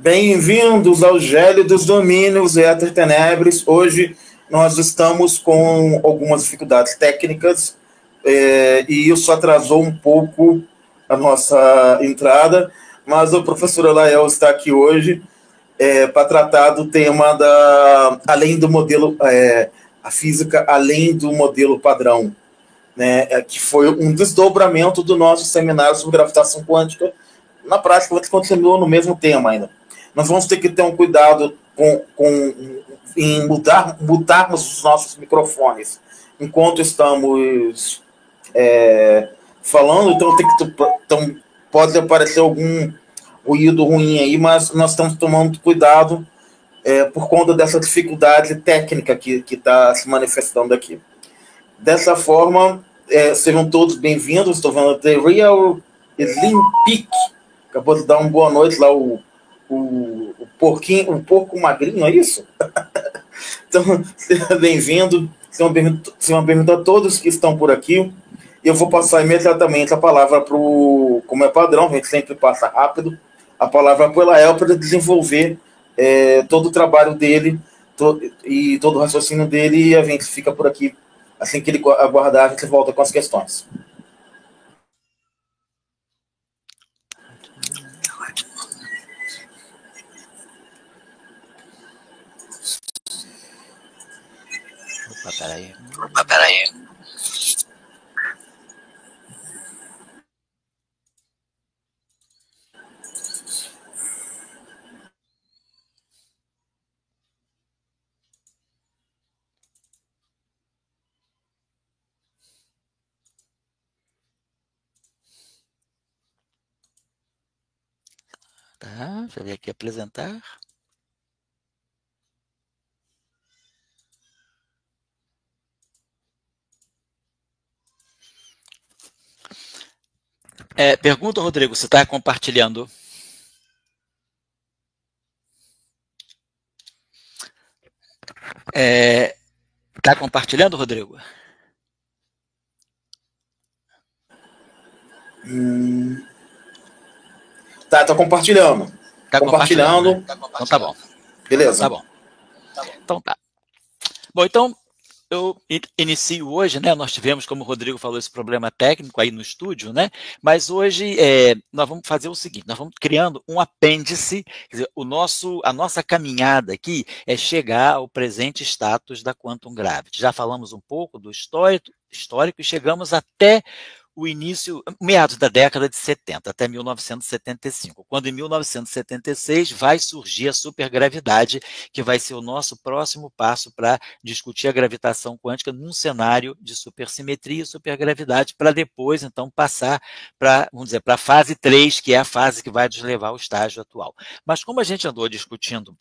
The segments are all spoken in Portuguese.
Bem-vindos ao Gélidos Domínios e Éter Tenebres. Hoje nós estamos com algumas dificuldades técnicas e isso atrasou um pouco a nossa entrada, mas o professor Elael está aqui hoje para tratar do tema além do modelo, a física além do modelo padrão, né, que foi um desdobramento do nosso seminário sobre gravitação quântica. Na prática, a gente continua no mesmo tema ainda. Nós vamos ter que ter um cuidado em mutarmos os nossos microfones enquanto estamos falando, então pode aparecer algum ruído ruim aí, mas nós estamos tomando cuidado por conta dessa dificuldade técnica que está se manifestando aqui. Dessa forma, sejam todos bem-vindos. Estou vendo The Real Slim Peak. Acabou de dar uma boa noite lá o porquinho, o porco magrinho, é isso? Então, seja bem-vindo. Seja bem-vindo a todos que estão por aqui. Eu vou passar imediatamente a palavra para o, como é padrão, a gente sempre passa rápido, a palavra para o Elael para desenvolver todo o trabalho dele e todo o raciocínio dele, e a gente fica por aqui. Assim que ele aguardar, a gente volta com as questões. Opa, peraí. Tá, já vim aqui apresentar. Pergunta, Rodrigo, você está compartilhando? Está compartilhando, Rodrigo? Tá compartilhando. Tá compartilhando. Né? Então tá bom. Beleza. Então, tá bom. Então tá. Bom, então eu inicio hoje, né? Nós tivemos, como o Rodrigo falou, esse problema técnico aí no estúdio, né? Mas hoje nós vamos fazer o seguinte: nós vamos criando um apêndice, quer dizer, a nossa caminhada aqui é chegar ao presente status da Quantum Gravity. Já falamos um pouco do histórico e chegamos até o início, meados da década de 70, até 1975, quando em 1976 vai surgir a supergravidade, que vai ser o nosso próximo passo para discutir a gravitação quântica num cenário de supersimetria e supergravidade, para depois, então, passar para, vamos dizer, para a fase 3, que é a fase que vai nos levar ao estágio atual. Mas como a gente andou discutindo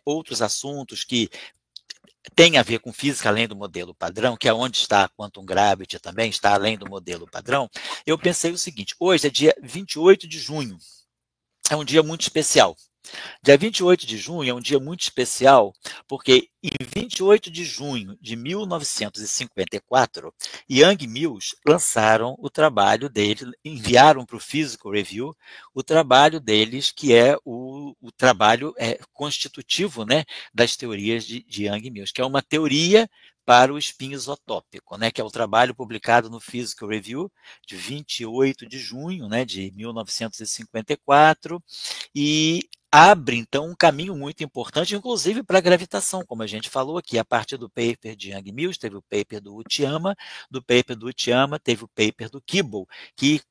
outros assuntos que tem a ver com física além do modelo padrão, que é onde está a Quantum Gravity também, está além do modelo padrão, eu pensei o seguinte: hoje é dia 28 de junho, é um dia muito especial. Dia 28 de junho é um dia muito especial porque em 28 de junho de 1954, Young Mills lançaram o trabalho deles, enviaram para o Physical Review o trabalho deles, que é o trabalho constitutivo, né, das teorias de Young Mills, que é uma teoria para o spin isotópico, né, que é o trabalho publicado no Physical Review de 28 de junho, né, de 1954, e abre, então, um caminho muito importante, inclusive para a gravitação, como a gente falou aqui, a partir do paper de Young Mills, teve o paper do Uchiyama, teve o paper do Kibble, que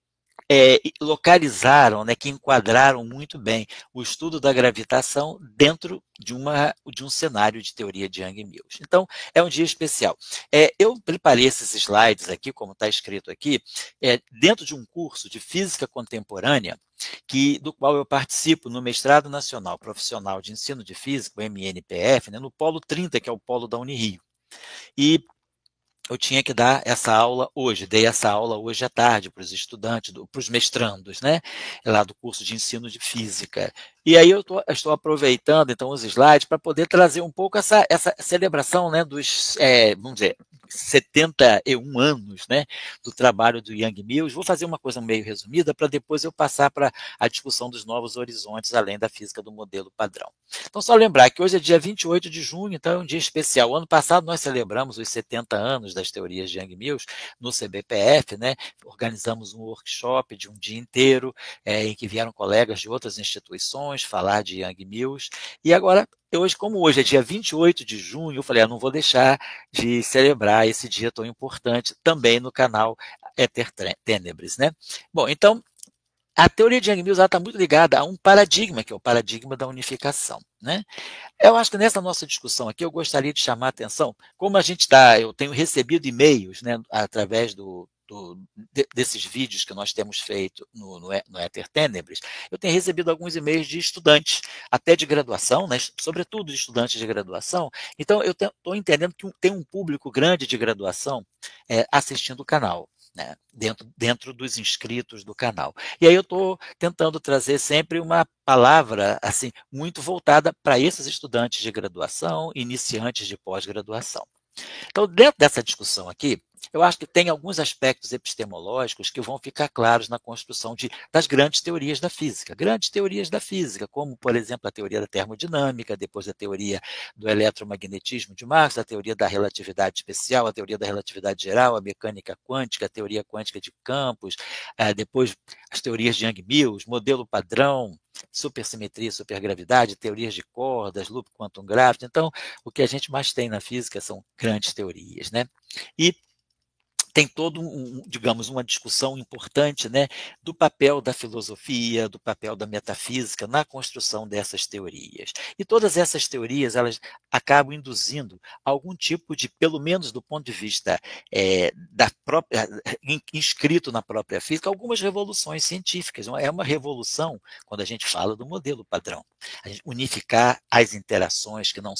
localizaram, né, que enquadraram muito bem o estudo da gravitação dentro de um cenário de teoria de Young Mills. Então, é um dia especial. Eu preparei esses slides aqui, como está escrito aqui, dentro de um curso de Física Contemporânea, do qual eu participo no Mestrado Nacional Profissional de Ensino de Física, o MNPF, né, no Polo 30, que é o polo da Unirio. E eu tinha que dar essa aula hoje, dei essa aula hoje à tarde para os estudantes, para os mestrandos, né, lá do curso de ensino de física. E aí eu estou aproveitando, então, os slides para poder trazer um pouco essa celebração, né, dos, vamos dizer, 71 anos, né, do trabalho do Yang Mills. Vou fazer uma coisa meio resumida para depois eu passar para a discussão dos novos horizontes, além da física do modelo padrão. Então, só lembrar que hoje é dia 28 de junho, então é um dia especial. O ano passado nós celebramos os 70 anos das teorias de Yang Mills no CBPF, né, organizamos um workshop de um dia inteiro, em que vieram colegas de outras instituições falar de Yang Mills, e agora, como hoje é dia 28 de junho, eu falei, não vou deixar de celebrar esse dia tão importante também no canal Ether Tenebris, né? Bom, então, a teoria de Yang Mills está muito ligada a um paradigma, que é o paradigma da unificação, né? Eu acho que nessa nossa discussão aqui, eu gostaria de chamar a atenção, como eu tenho recebido e-mails, né, através desses vídeos que nós temos feito no Ether Tenebris, eu tenho recebido alguns e-mails de estudantes, até de graduação, né, sobretudo de estudantes de graduação. Então, eu estou entendendo que tem um público grande de graduação assistindo o canal, né, dentro dos inscritos do canal. E aí eu estou tentando trazer sempre uma palavra assim muito voltada para esses estudantes de graduação, iniciantes de pós-graduação. Então, dentro dessa discussão aqui, eu acho que tem alguns aspectos epistemológicos que vão ficar claros na construção das grandes teorias da física. Grandes teorias da física, como, por exemplo, a teoria da termodinâmica, depois a teoria do eletromagnetismo de Marx, a teoria da relatividade especial, a teoria da relatividade geral, a mecânica quântica, a teoria quântica de campos, depois as teorias de Yang-Mills, modelo padrão, supersimetria, supergravidade, teorias de cordas, loop quantum gravity. Então, o que a gente mais tem na física são grandes teorias, né? E tem todo digamos, uma discussão importante, né, do papel da filosofia, do papel da metafísica na construção dessas teorias. E todas essas teorias, elas acabam induzindo algum tipo de, pelo menos do ponto de vista inscrito na própria física, algumas revoluções científicas. É uma revolução quando a gente fala do modelo padrão. A gente unificar as interações que não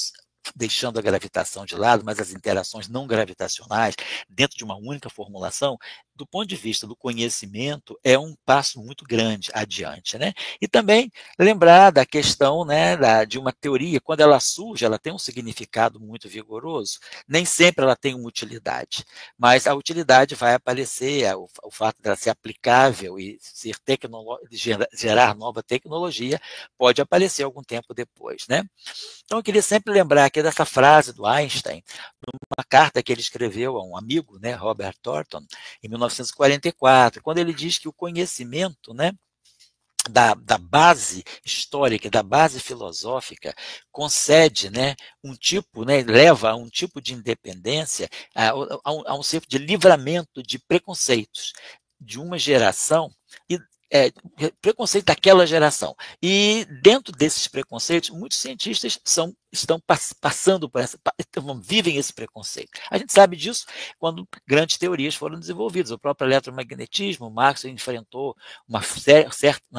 deixando a gravitação de lado, mas as interações não gravitacionais dentro de uma única formulação, do ponto de vista do conhecimento, é um passo muito grande adiante, né? E também lembrar da questão, né, de uma teoria, quando ela surge, ela tem um significado muito vigoroso, nem sempre ela tem uma utilidade, mas a utilidade vai aparecer, o fato dela ser aplicável e gerar nova tecnologia, pode aparecer algum tempo depois, né? Então, eu queria sempre lembrar aqui dessa frase do Einstein, numa carta que ele escreveu a um amigo, né, Robert Thornton, em 1944, quando ele diz que o conhecimento, né, da base histórica, da base filosófica, concede, né, um tipo, né, leva a um tipo de independência, a um tipo de livramento de preconceitos de uma geração e preconceito daquela geração. E dentro desses preconceitos, muitos cientistas estão passando por vivem esse preconceito. A gente sabe disso quando grandes teorias foram desenvolvidas. O próprio eletromagnetismo, Marx enfrentou uma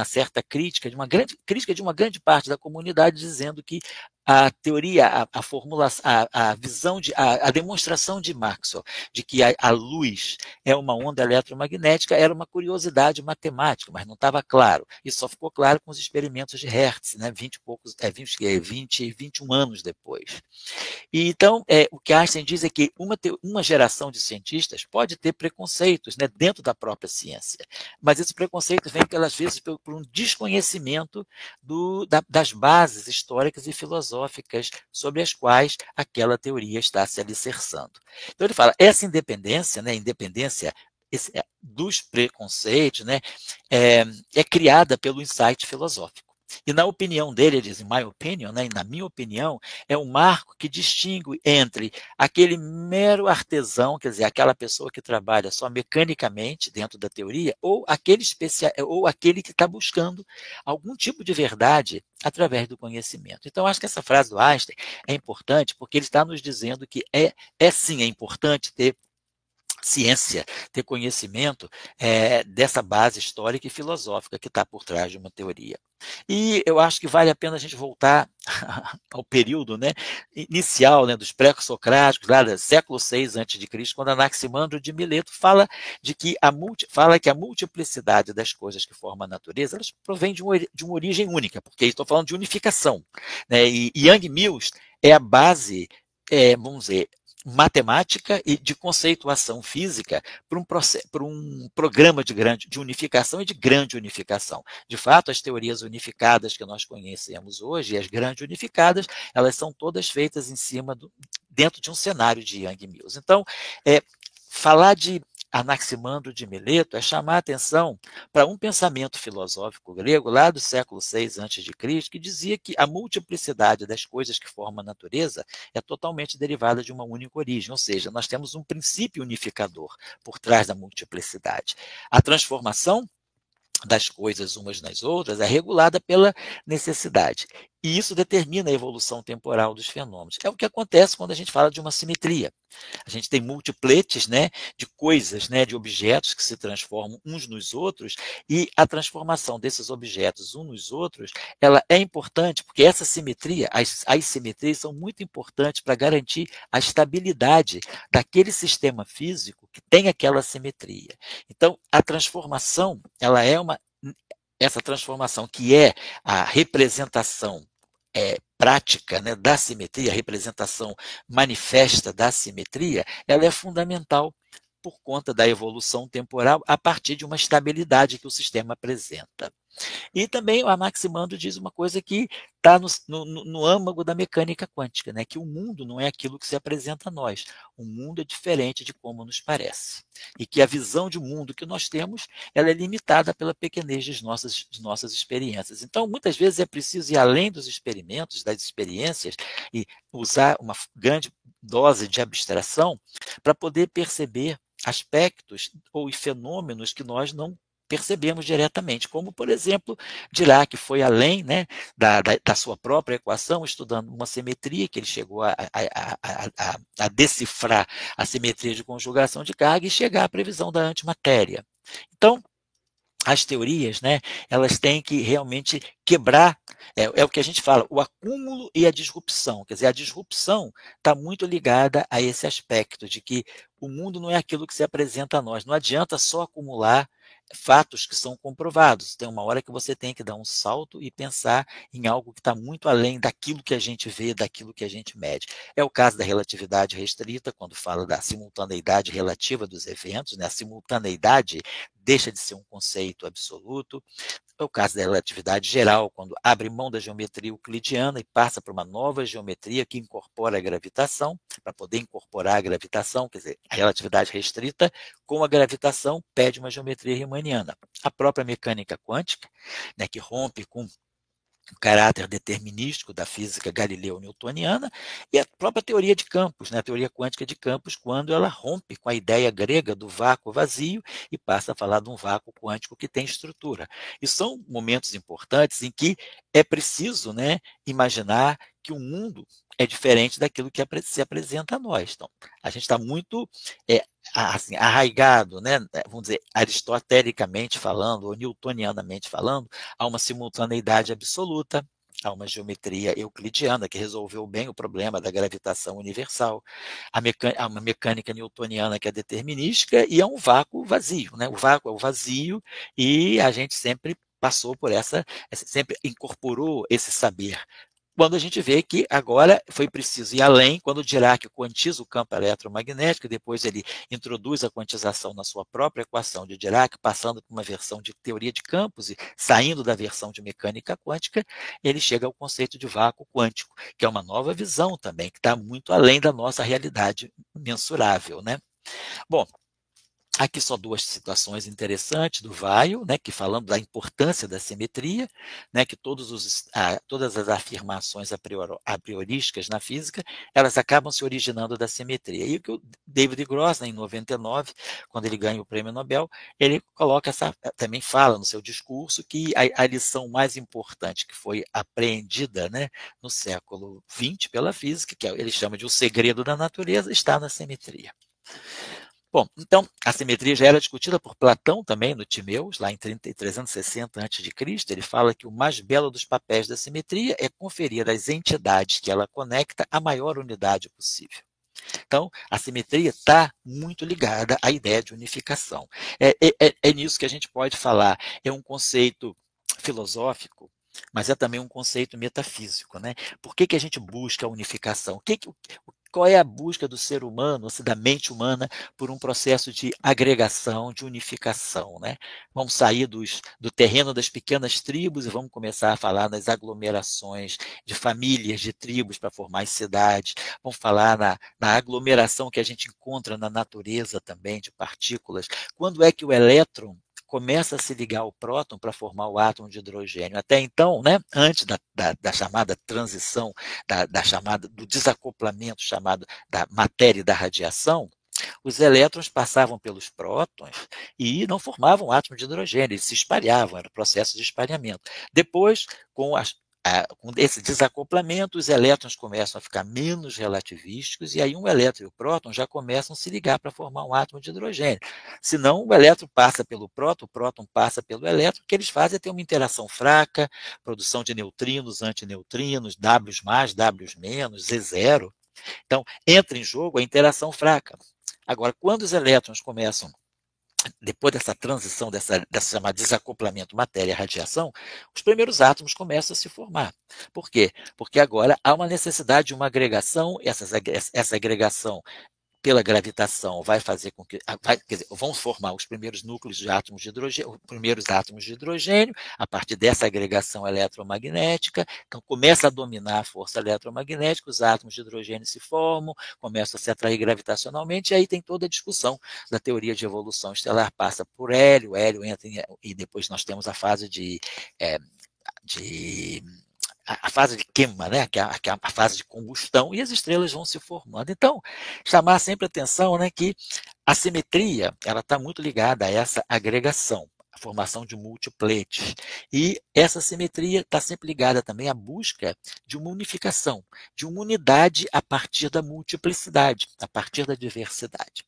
certa crítica de uma grande parte da comunidade, dizendo que a teoria, a formulação, a visão, a demonstração de Maxwell de que a luz é uma onda eletromagnética era uma curiosidade matemática, mas não estava claro. Isso só ficou claro com os experimentos de Hertz, né, 21 anos depois. E, então, o que Einstein diz é que uma geração de cientistas pode ter preconceitos, né, dentro da própria ciência, mas esses preconceitos vêm, pelas vezes, por um desconhecimento das bases históricas e filosóficas sobre as quais aquela teoria está se alicerçando. Então, ele fala, essa independência, né, dos preconceitos, né, é criada pelo insight filosófico. E na opinião dele, ele diz, in my opinion, né, na minha opinião, é um marco que distingue entre aquele mero artesão, quer dizer, aquela pessoa que trabalha só mecanicamente dentro da teoria, ou aquele que está buscando algum tipo de verdade através do conhecimento. Então, acho que essa frase do Einstein é importante porque ele está nos dizendo que sim, é importante ter ciência, ter conhecimento dessa base histórica e filosófica que está por trás de uma teoria. E eu acho que vale a pena a gente voltar ao período, né, inicial, né, dos pré-socráticos, lá do século VI a.C., quando Anaximandro de Mileto fala que a multiplicidade das coisas que formam a natureza, elas provém de uma origem única, porque estou falando de unificação, né, e Yang Mills é a base, vamos dizer, matemática e de conceituação física para um programa de unificação e de grande unificação. De fato, as teorias unificadas que nós conhecemos hoje, as grandes unificadas, elas são todas feitas dentro de um cenário de Yang Mills. Então, falar de Anaximandro de Mileto é chamar a atenção para um pensamento filosófico grego lá do século VI a.C., que dizia que a multiplicidade das coisas que formam a natureza é totalmente derivada de uma única origem, ou seja, nós temos um princípio unificador por trás da multiplicidade. A transformação das coisas umas nas outras é regulada pela necessidade. E isso determina a evolução temporal dos fenômenos. É o que acontece quando a gente fala de uma simetria. A gente tem multipletes, né, de coisas, né, de objetos que se transformam uns nos outros, e a transformação desses objetos uns nos outros, ela é importante, porque essa simetria, as simetrias são muito importantes para garantir a estabilidade daquele sistema físico que tem aquela simetria. Então, a transformação, essa transformação que é a representação prática, né, da simetria, a representação manifesta da simetria, ela é fundamental por conta da evolução temporal a partir de uma estabilidade que o sistema apresenta. E também o Anaximandro diz uma coisa que está no âmago da mecânica quântica, né? Que o mundo não é aquilo que se apresenta a nós. O mundo é diferente de como nos parece. E que a visão de mundo que nós temos, ela é limitada pela pequenez de nossas experiências. Então, muitas vezes é preciso ir além dos experimentos, das experiências, e usar uma grande dose de abstração para poder perceber aspectos ou fenômenos que nós não percebemos diretamente, como, por exemplo, Dirac foi além, né, da sua própria equação, estudando uma simetria, que ele chegou a decifrar a simetria de conjugação de carga e chegar à previsão da antimatéria. Então, as teorias, né, elas têm que realmente quebrar, é o que a gente fala, o acúmulo e a disrupção. Quer dizer, a disrupção está muito ligada a esse aspecto de que o mundo não é aquilo que se apresenta a nós. Não adianta só acumular fatos que são comprovados. Tem uma hora que você tem que dar um salto e pensar em algo que está muito além daquilo que a gente vê, daquilo que a gente mede. É o caso da relatividade restrita, quando fala da simultaneidade relativa dos eventos, né? A simultaneidade deixa de ser um conceito absoluto. É o caso da relatividade geral, quando abre mão da geometria euclidiana e passa para uma nova geometria que incorpora a gravitação, para poder incorporar a gravitação, quer dizer, a relatividade restrita com a gravitação pede uma geometria riemanniana. A própria mecânica quântica, né, que rompe com o caráter determinístico da física galileu-newtoniana, e a própria teoria de campos, né, a teoria quântica de campos, quando ela rompe com a ideia grega do vácuo vazio e passa a falar de um vácuo quântico que tem estrutura. E são momentos importantes em que é preciso, né, imaginar que o mundo é diferente daquilo que se apresenta a nós. Então, a gente está muito assim, arraigado, né, vamos dizer, aristotelicamente falando, ou newtonianamente falando, há uma simultaneidade absoluta, há uma geometria euclidiana que resolveu bem o problema da gravitação universal, há uma mecânica newtoniana que é determinística e há um vácuo vazio, né? O vácuo é o vazio e a gente sempre passou por sempre incorporou esse saber. Quando a gente vê que agora foi preciso ir além, quando Dirac quantiza o campo eletromagnético, depois ele introduz a quantização na sua própria equação de Dirac, passando por uma versão de teoria de campos e saindo da versão de mecânica quântica, ele chega ao conceito de vácuo quântico, que é uma nova visão também, que está muito além da nossa realidade mensurável, né? Bom, aqui só duas situações interessantes do Weil, né, que falando da importância da simetria, né, que todas as afirmações a priorísticas na física, elas acabam se originando da simetria. E o que o David Gross, né, em 99, quando ele ganha o prêmio Nobel, ele coloca também fala no seu discurso que a lição mais importante que foi apreendida, né, no século XX pela física, que ele chama de o segredo da natureza, está na simetria. Bom, então, a simetria já era discutida por Platão também, no Timeus, lá em 360 a.C. Ele fala que o mais belo dos papéis da simetria é conferir às entidades que ela conecta a maior unidade possível. Então, a simetria está muito ligada à ideia de unificação. É nisso que a gente pode falar. É um conceito filosófico, mas é também um conceito metafísico, né? Por que a gente busca a unificação? Qual é a busca do ser humano, da mente humana, por um processo de agregação, de unificação, né? Vamos sair do terreno das pequenas tribos e vamos começar a falar nas aglomerações de famílias, de tribos para formar as cidades. Vamos falar na aglomeração que a gente encontra na natureza também, de partículas. Quando é que o elétron começa a se ligar ao próton para formar o átomo de hidrogênio? Até então, né, antes da chamada transição, do desacoplamento chamado da matéria e da radiação, os elétrons passavam pelos prótons e não formavam átomo de hidrogênio, eles se espalhavam, era o processo de espalhamento. Depois, com esse desacoplamento, os elétrons começam a ficar menos relativísticos e aí um elétron e o próton já começam a se ligar para formar um átomo de hidrogênio. Senão, o elétron passa pelo próton, o próton passa pelo elétron, o que eles fazem é ter uma interação fraca, produção de neutrinos, antineutrinos, W+, W-, Z0. Então, entra em jogo a interação fraca. Agora, quando os elétrons começam, depois dessa transição, dessa chamada desacoplamento matéria-radiação, os primeiros átomos começam a se formar. Por quê? Porque agora há uma necessidade de uma agregação, essa agregação pela gravitação vai fazer com que vão formar os primeiros núcleos de átomos de hidrogênio, os primeiros átomos de hidrogênio, a partir dessa agregação eletromagnética, então começa a dominar a força eletromagnética, os átomos de hidrogênio se formam, começam a se atrair gravitacionalmente, e aí tem toda a discussão da teoria de evolução estelar, passa por hélio entra e depois nós temos a fase a fase de queima, né, que é a fase de combustão, e as estrelas vão se formando. Então, chamar sempre a atenção, né, que a simetria está muito ligada a essa agregação, a formação de multipletes. E essa simetria está sempre ligada também à busca de uma unificação, de uma unidade a partir da multiplicidade, a partir da diversidade.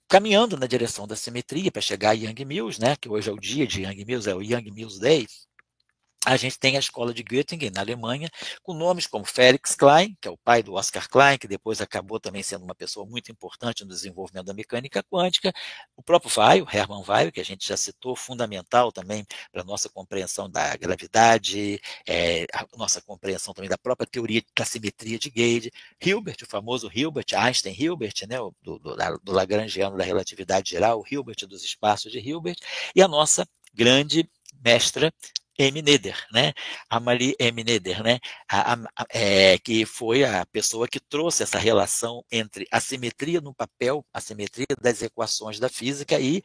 Caminhando na direção da simetria para chegar a Young Mills, né, que hoje é o dia de Young Mills, é o Young Mills Day, a gente tem a escola de Göttingen, na Alemanha, com nomes como Felix Klein, que é o pai do Oscar Klein, que depois acabou também sendo uma pessoa muito importante no desenvolvimento da mecânica quântica, o próprio Weyl, Hermann Weyl, que a gente já citou, fundamental também para a nossa compreensão da gravidade, a nossa compreensão também da própria teoria da simetria de Gauge, Hilbert, o famoso Hilbert, Einstein-Hilbert, né, do Lagrangiano da relatividade geral, o Hilbert dos espaços de Hilbert, e a nossa grande mestra M. Noether, né? Amalie M. Noether, né? Que foi a pessoa que trouxe essa relação entre a simetria no papel, a simetria das equações da física e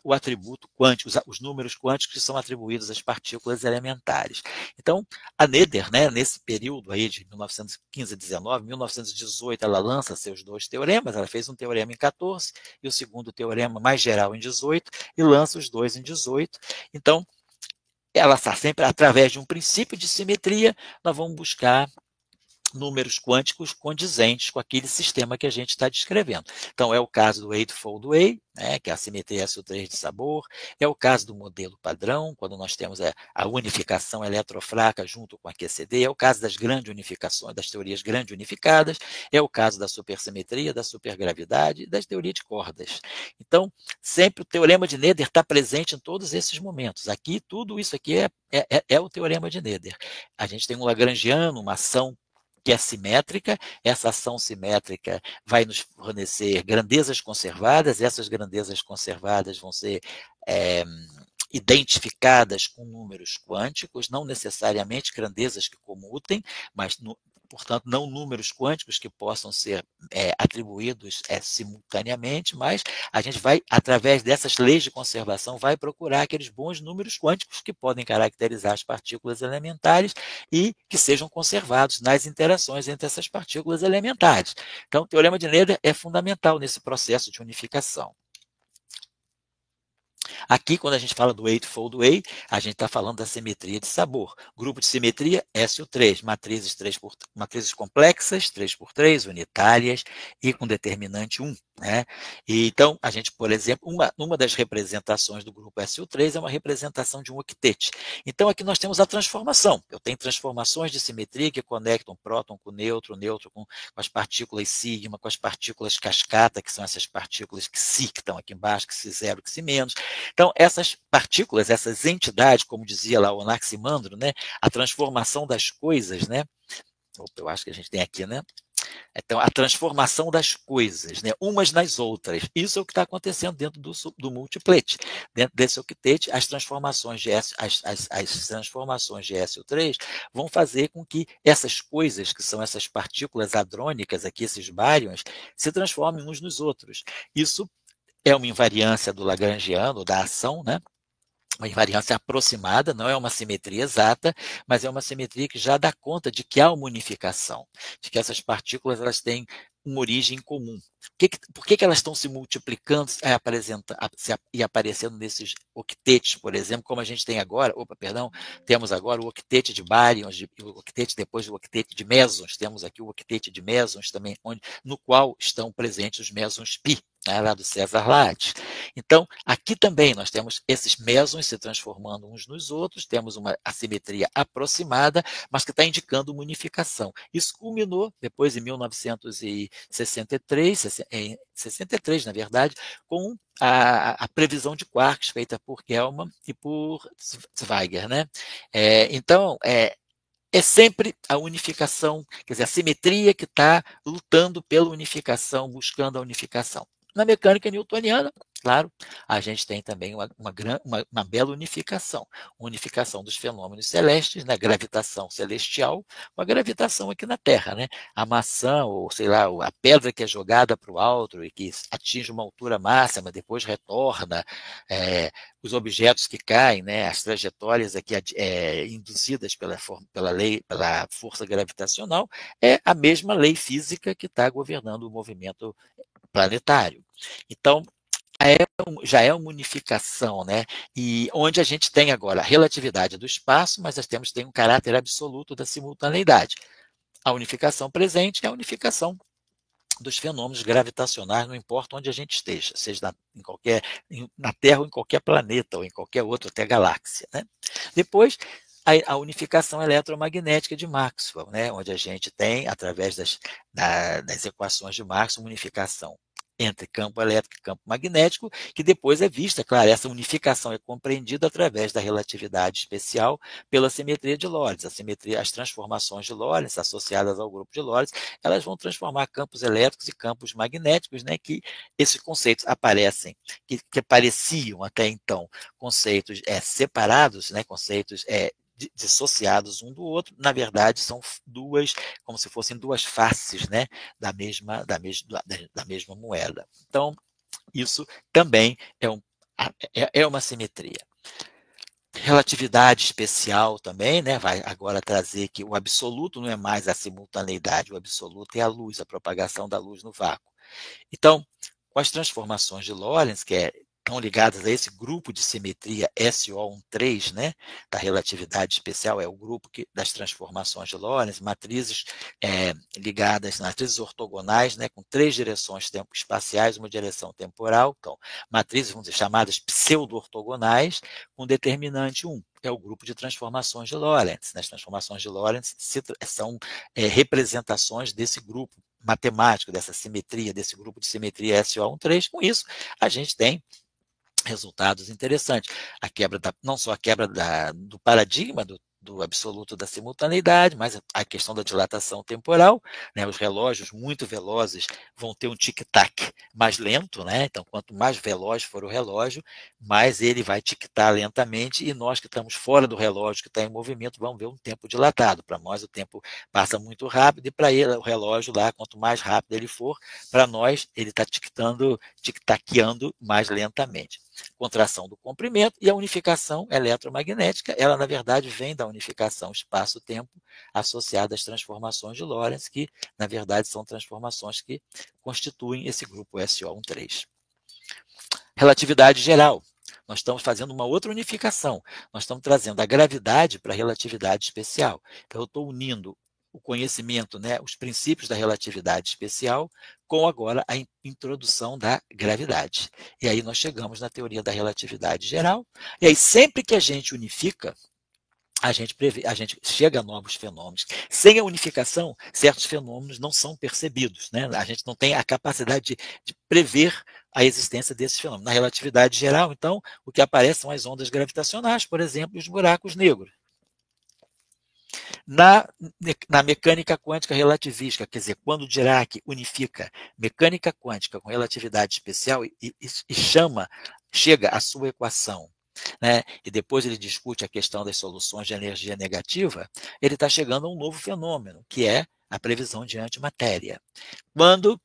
o atributo quântico, os números quânticos que são atribuídos às partículas elementares. Então, a Noether, né, nesse período aí de 1915 a 19, 1918, ela lança seus dois teoremas, ela fez um teorema em 14 e o segundo teorema mais geral em 18 e lança os dois em 18. Então, ela está sempre, através de um princípio de simetria, nós vamos buscar números quânticos condizentes com aquele sistema que a gente está descrevendo. Então, é o caso do Eightfold Way, né, que é a simetria SO3 de sabor, é o caso do modelo padrão, quando nós temos a unificação eletrofraca junto com a QCD, é o caso das grandes unificações, das teorias grandes unificadas, é o caso da supersimetria, da supergravidade e das teorias de cordas. Então, sempre o teorema de Noether está presente em todos esses momentos. Aqui, tudo isso aqui é o teorema de Noether. A gente tem um lagrangiano, uma ação que é simétrica, essa ação simétrica vai nos fornecer grandezas conservadas, essas grandezas conservadas vão ser identificadas com números quânticos, não necessariamente grandezas que comutem, mas, portanto, não números quânticos que possam ser atribuídos simultaneamente, mas a gente vai, através dessas leis de conservação, vai procurar aqueles bons números quânticos que podem caracterizar as partículas elementares e que sejam conservados nas interações entre essas partículas elementares. Então, o teorema de Noether é fundamental nesse processo de unificação. Aqui, quando a gente fala do Eightfold Way, a gente está falando da simetria de sabor. Grupo de simetria, SO3, matrizes complexas, 3x3, unitárias e com determinante 1. Né? E, então, a gente, por exemplo, uma das representações do grupo SO3 é uma representação de um octete. Então, aqui nós temos a transformação. Eu tenho transformações de simetria que conectam próton com nêutron, nêutron com as partículas sigma, com as partículas cascata, que são essas partículas que estão aqui embaixo, que zero, que menos. Então, essas partículas, essas entidades, como dizia lá o Anaximandro, né, a transformação das coisas, né? Opa, eu acho que a gente tem aqui, né? Então, a transformação das coisas, né, umas nas outras. Isso é o que está acontecendo dentro do multiplete. Dentro desse octete, as transformações de SO3 vão fazer com que essas coisas, que são essas partículas hadrônicas, aqui, esses baryons, se transformem uns nos outros. Isso é uma invariância do Lagrangiano, da ação, né? Uma invariância aproximada, não é uma simetria exata, mas é uma simetria que já dá conta de que há uma unificação, de que essas partículas elas têm uma origem comum. Por que elas estão se multiplicando e aparecendo nesses octetes, por exemplo, como a gente tem agora, temos agora o octete de baryons, o octete depois do octete de mesons, temos aqui o octete de mesons também, no qual estão presentes os mesons π, né, lá do César Lattes. Então, aqui também nós temos esses mesons se transformando uns nos outros, temos uma assimetria aproximada, mas que está indicando uma unificação. Isso culminou depois em 1963, na verdade, com a previsão de quarks feita por Gell-Mann e por Zweig, né? Então, é sempre a unificação, quer dizer, a simetria que está lutando pela unificação, buscando a unificação. Na mecânica newtoniana, claro, a gente tem também uma bela unificação dos fenômenos celestes, né? Gravitação celestial, com a gravitação aqui na Terra, né? A maçã, ou sei lá, a pedra que é jogada para o alto e que atinge uma altura máxima, depois retorna, os objetos que caem, né? As trajetórias aqui induzidas pela força gravitacional, é a mesma lei física que está governando o movimento planetário. Então, já é uma unificação, né? E onde a gente tem agora a relatividade do espaço, mas nós tem um caráter absoluto da simultaneidade. A unificação presente é a unificação dos fenômenos gravitacionais, não importa onde a gente esteja, seja na Terra ou em qualquer planeta, ou em qualquer outra, até galáxia, né? Depois, a unificação eletromagnética de Maxwell, né? Onde a gente tem, através das equações de Maxwell, uma unificação entre campo elétrico e campo magnético, que depois é vista, claro, essa unificação é compreendida através da relatividade especial pela simetria de Lorentz. As transformações de Lorentz, associadas ao grupo de Lorentz, elas vão transformar campos elétricos e campos magnéticos, né, que esses conceitos aparecem, que pareciam até então conceitos separados, né, conceitos dissociados um do outro, na verdade são como se fossem duas faces, né, da mesma moeda. Então, isso também é uma simetria. Relatividade especial também, né, vai agora trazer que o absoluto não é mais a simultaneidade, o absoluto é a luz, a propagação da luz no vácuo. Então, com as transformações de Lorentz, que estão ligadas a esse grupo de simetria SO13, né, da relatividade especial, é o grupo das transformações de Lorentz, matrizes ligadas, matrizes ortogonais, né, com 3 direções tempo-espaciais, uma direção temporal, então, matrizes, vamos dizer, chamadas pseudo-ortogonais, com determinante 1. É o grupo de transformações de Lorentz. As transformações de Lorentz são representações desse grupo matemático, dessa simetria, desse grupo de simetria SO13. Com isso, a gente tem resultados interessantes. Não só a quebra do paradigma do absoluto da simultaneidade, mas a questão da dilatação temporal, né? Os relógios muito velozes vão ter um tic-tac mais lento, né? Então, quanto mais veloz for o relógio, mais ele vai tic-tac lentamente, e nós que estamos fora do relógio, que está em movimento, vamos ver um tempo dilatado. Para nós, o tempo passa muito rápido, e para ele, o relógio lá, quanto mais rápido ele for, para nós, ele está tic-taqueando mais lentamente. Contração do comprimento e a unificação eletromagnética, ela na verdade vem da unificação espaço-tempo associada às transformações de Lorentz, que na verdade são transformações que constituem esse grupo SO13. Relatividade geral. Nós estamos fazendo uma outra unificação. Nós estamos trazendo a gravidade para a relatividade especial. Então, eu estou unindo o conhecimento, né, os princípios da relatividade especial, com agora a introdução da gravidade. E aí nós chegamos na teoria da relatividade geral. E aí, sempre que a gente unifica, a gente chega a novos fenômenos. Sem a unificação, certos fenômenos não são percebidos, né? A gente não tem a capacidade de prever a existência desses fenômenos. Na relatividade geral, então, o que aparece são as ondas gravitacionais, por exemplo, os buracos negros. Na mecânica quântica relativística, quer dizer, quando Dirac unifica mecânica quântica com relatividade especial e chega à sua equação, né, e depois ele discute a questão das soluções de energia negativa, ele está chegando a um novo fenômeno, que é a previsão de antimatéria. Quando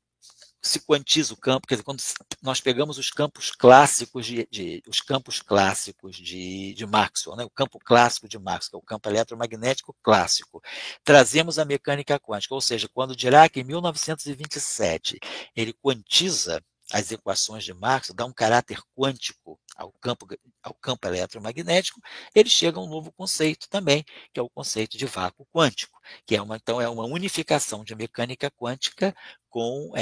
se quantiza o campo, quer dizer, quando nós pegamos os campos clássicos de Maxwell, né, o campo clássico de Maxwell, que é o campo eletromagnético clássico, trazemos a mecânica quântica, ou seja, quando Dirac, em 1927, ele quantiza as equações de Maxwell, dá um caráter quântico ao campo eletromagnético, ele chega a um novo conceito também, que é o conceito de vácuo quântico, que então é uma unificação de mecânica quântica com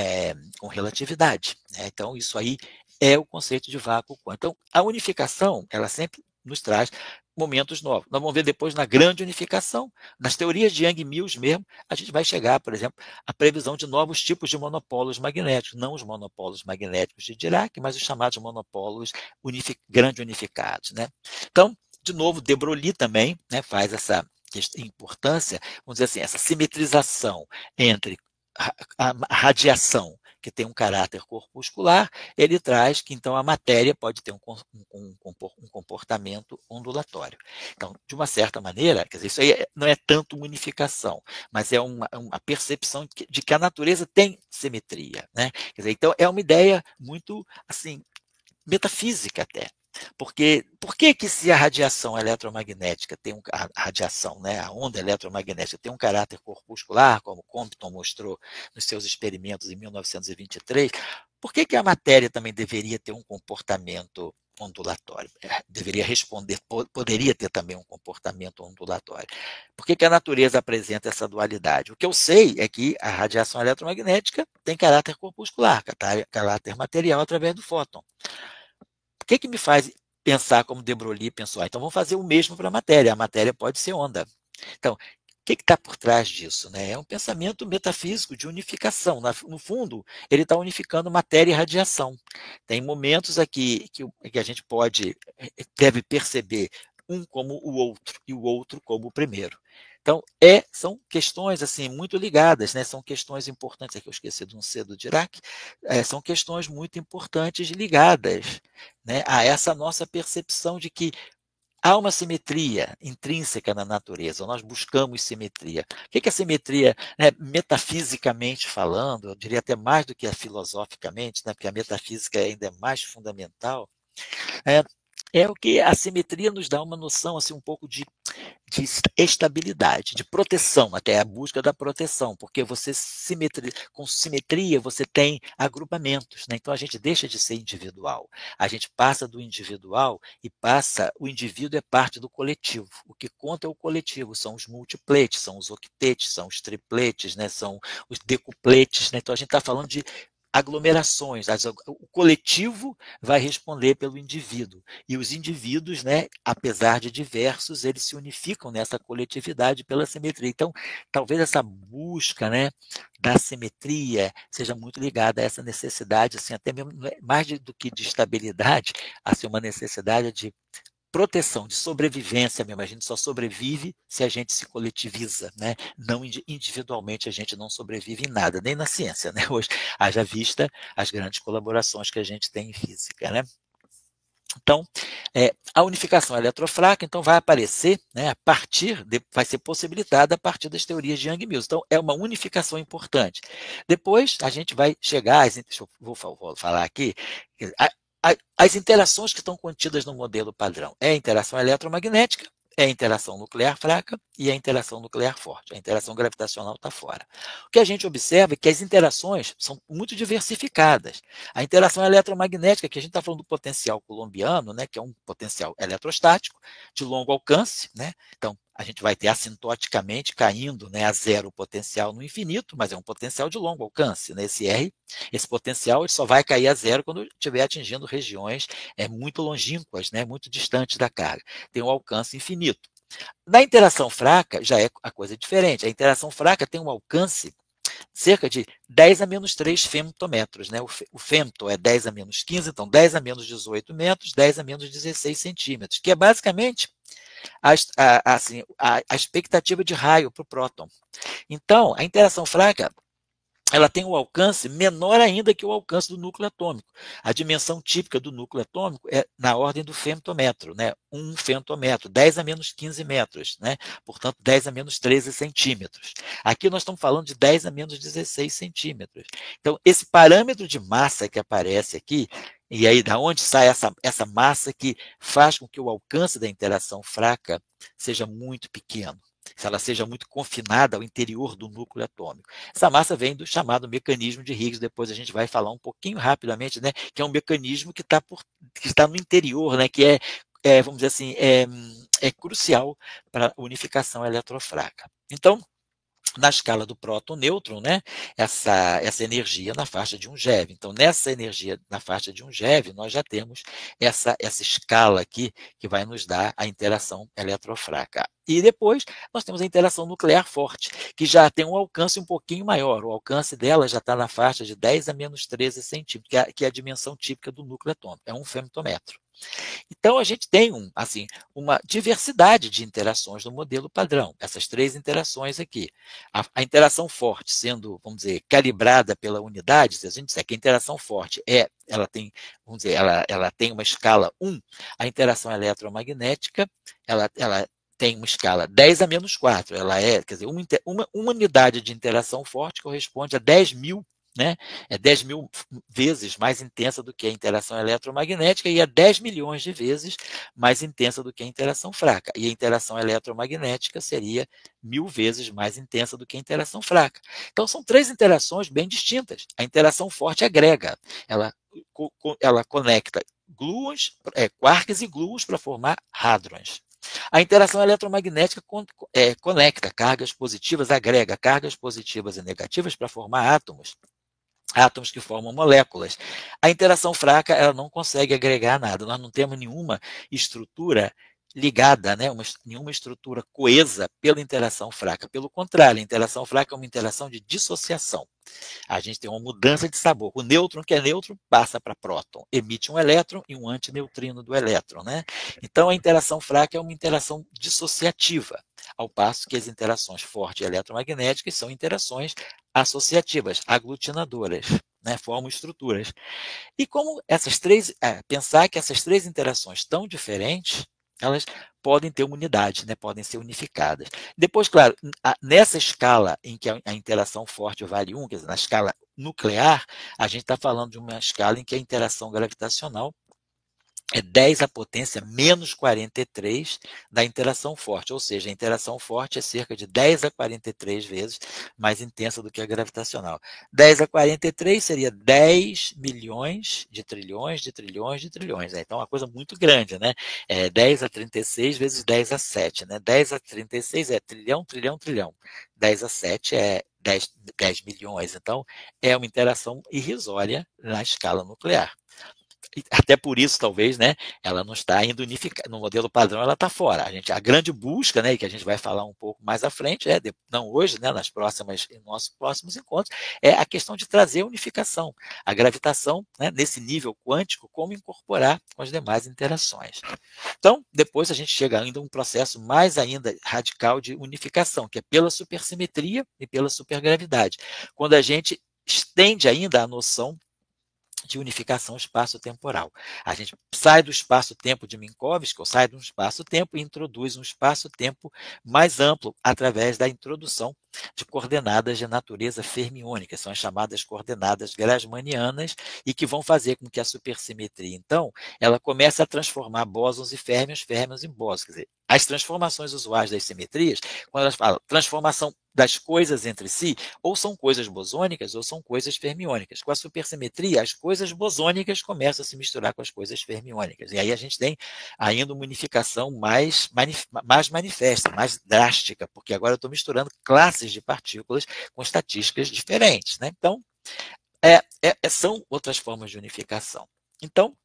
relatividade, né? Então, isso aí é o conceito de vácuo quântico. Então, a unificação, ela sempre nos traz momentos novos. Nós vamos ver depois na grande unificação, nas teorias de Yang-Mills mesmo, a gente vai chegar, por exemplo, à previsão de novos tipos de monopolos magnéticos, não os monopolos magnéticos de Dirac, mas os chamados monopolos grande unificados, né? Então, de novo, de Broglie também, né, faz essa importância, vamos dizer assim, essa simetrização entre a radiação, que tem um caráter corpuscular, ele traz que, então, a matéria pode ter um comportamento ondulatório. Então, de uma certa maneira, quer dizer, isso aí não é tanto unificação, mas é uma percepção de que a natureza tem simetria, né? Quer dizer, então, é uma ideia muito, assim, metafísica até. Porque por que se a radiação eletromagnética tem a radiação, né, a onda eletromagnética tem um caráter corpuscular, como Compton mostrou nos seus experimentos em 1923, por que a matéria também deveria ter um comportamento ondulatório? Deveria responder, poderia ter também um comportamento ondulatório. Por que a natureza apresenta essa dualidade? O que eu sei é que a radiação eletromagnética tem caráter corpuscular, caráter material através do fóton. O que me faz pensar como de Broglie pensou? Então, vamos fazer o mesmo para a matéria pode ser onda. Então, o que está por trás disso, né? É um pensamento metafísico de unificação. No fundo, ele está unificando matéria e radiação. Tem momentos aqui que a gente deve perceber um como o outro e o outro como o primeiro. Então, são questões assim muito ligadas, né? São questões importantes, aqui eu esqueci de um C do Dirac, são questões muito importantes ligadas, né, a essa nossa percepção de que há uma simetria intrínseca na natureza, nós buscamos simetria. O que é simetria, né, metafisicamente falando, eu diria até mais do que filosoficamente, né, porque a metafísica ainda é mais fundamental, é o que a simetria nos dá uma noção assim, um pouco de estabilidade, de proteção, até a busca da proteção, porque com simetria você tem agrupamentos, né? Então a gente deixa de ser individual, a gente passa do individual o indivíduo é parte do coletivo, o que conta é o coletivo, são os multipletes, são os octetes, são os tripletes, né? São os decupletes, né? Então a gente está falando de aglomerações, o coletivo vai responder pelo indivíduo, e os indivíduos, né, apesar de diversos, eles se unificam nessa coletividade pela simetria. Então, talvez essa busca, né, da simetria seja muito ligada a essa necessidade, assim, até mesmo mais do que de estabilidade, assim, uma necessidade de proteção, de sobrevivência mesmo. A gente só sobrevive se a gente se coletiviza, né? Não individualmente a gente não sobrevive em nada, nem na ciência, né? Hoje, haja vista as grandes colaborações que a gente tem em física, né? Então, a unificação eletrofraca então, vai aparecer, né, vai ser possibilitada a partir das teorias de Yang-Mills. Então, é uma unificação importante. Depois, a gente vai chegar, vou falar aqui, as interações que estão contidas no modelo padrão é a interação eletromagnética, é a interação nuclear fraca e a interação nuclear forte. A interação gravitacional está fora. O que a gente observa é que as interações são muito diversificadas. A interação eletromagnética, que a gente está falando do potencial coulombiano, né, que é um potencial eletrostático de longo alcance, né? Então, a gente vai ter assintoticamente caindo, né, a zero o potencial no infinito, mas é um potencial de longo alcance. Né? Esse potencial ele só vai cair a zero quando estiver atingindo regiões muito longínquas, né, muito distantes da carga. Tem um alcance infinito. Na interação fraca, já é a coisa diferente. A interação fraca tem um alcance cerca de 10 a menos 3 femtometros. Né? O femto é 10 a menos 15, então 10 a menos 18 metros, 10 a menos 16 centímetros, que é basicamente a expectativa de raio para o próton. Então, a interação fraca ela tem um alcance menor ainda que o alcance do núcleo atômico. A dimensão típica do núcleo atômico é na ordem do femtômetro, né? 1 femtômetro, 10 a menos 15 metros, né? Portanto, 10 a menos 13 centímetros. Aqui nós estamos falando de 10 a menos 16 centímetros. Então, esse parâmetro de massa que aparece aqui, e aí da onde sai essa massa que faz com que o alcance da interação fraca seja muito pequeno, se ela seja muito confinada ao interior do núcleo atômico. Essa massa vem do chamado mecanismo de Higgs, depois a gente vai falar um pouquinho rapidamente, né, que é um mecanismo que está no interior, né, que vamos dizer assim, é crucial para a unificação eletrofraca. Então, na escala do próton-nêutron, né, essa energia na faixa de 1 GeV. Então, nessa energia na faixa de 1 GeV, nós já temos essa escala aqui que vai nos dar a interação eletrofraca. E depois nós temos a interação nuclear forte, que já tem um alcance um pouquinho maior. O alcance dela já está na faixa de 10 a menos 13 centímetros, que é a dimensão típica do núcleo atômico, é 1 femtômetro. Então, a gente tem uma diversidade de interações no modelo padrão, essas 3 interações aqui. A interação forte sendo, vamos dizer, calibrada pela unidade, se a gente disser que a interação forte ela tem, vamos dizer, ela tem uma escala 1, a interação eletromagnética, ela tem uma escala 10 a menos 4, quer dizer, uma unidade de interação forte corresponde a 10.000, né? É 10.000 vezes mais intensa do que a interação eletromagnética e é 10 milhões de vezes mais intensa do que a interação fraca. E a interação eletromagnética seria 1000 vezes mais intensa do que a interação fraca. Então, são 3 interações bem distintas. A interação forte agrega, ela conecta gluons, quarks e gluons para formar hadrons. A interação eletromagnética conecta cargas positivas, agrega cargas positivas e negativas para formar átomos que formam moléculas. A interação fraca ela não consegue agregar nada, nós não temos nenhuma estrutura ligada, né, nenhuma estrutura coesa pela interação fraca. Pelo contrário, a interação fraca é uma interação de dissociação. A gente tem uma mudança de sabor. O nêutron, que é neutro, passa para próton, emite um elétron e um antineutrino do elétron. Né? Então, a interação fraca é uma interação dissociativa, ao passo que as interações forte e eletromagnéticas são interações associativas, aglutinadoras, né? Formam estruturas. E como pensar que essas 3 interações tão diferentes, elas podem ter uma unidade, né? Podem ser unificadas. Depois, claro, nessa escala em que a interação forte vale 1, quer dizer, na escala nuclear, a gente está falando de uma escala em que a interação gravitacional é 10 à potência menos 43 da interação forte, ou seja, a interação forte é cerca de 10 a 43 vezes mais intensa do que a gravitacional. 10 a 43 seria 10 milhões de trilhões de trilhões de trilhões. Né? Então, é uma coisa muito grande, né? 10 a 36 vezes 10 a 7. Né? 10 a 36 é trilhão, trilhão, trilhão. 10 a 7 é 10 milhões. Então, é uma interação irrisória na escala nuclear. Até por isso, talvez, né, ela não está ainda unificada. No modelo padrão, ela está fora. A grande busca, né, que a gente vai falar um pouco mais à frente, não hoje, né, nos nossos próximos encontros, é a questão de trazer a unificação, a gravitação, né, nesse nível quântico, como incorporar com as demais interações. Então, depois a gente chega ainda a um processo mais ainda radical de unificação, que é pela supersimetria e pela supergravidade, quando a gente estende ainda a noção de unificação espaço-temporal. A gente sai do espaço-tempo de Minkowski, ou sai de um espaço-tempo e introduz um espaço-tempo mais amplo através da introdução de coordenadas de natureza fermiônica, são as chamadas coordenadas grassmannianas, e que vão fazer com que a supersimetria, então, ela comece a transformar bósons e férmions, férmions em bósons. Quer dizer, as transformações usuais das simetrias, quando elas falam transformação das coisas entre si, ou são coisas bosônicas ou são coisas fermiônicas. Com a supersimetria, as coisas bosônicas começam a se misturar com as coisas fermiônicas. E aí a gente tem ainda uma unificação mais manifesta, mais drástica, porque agora eu estou misturando classes de partículas com estatísticas diferentes, né? Então, são outras formas de unificação. Então,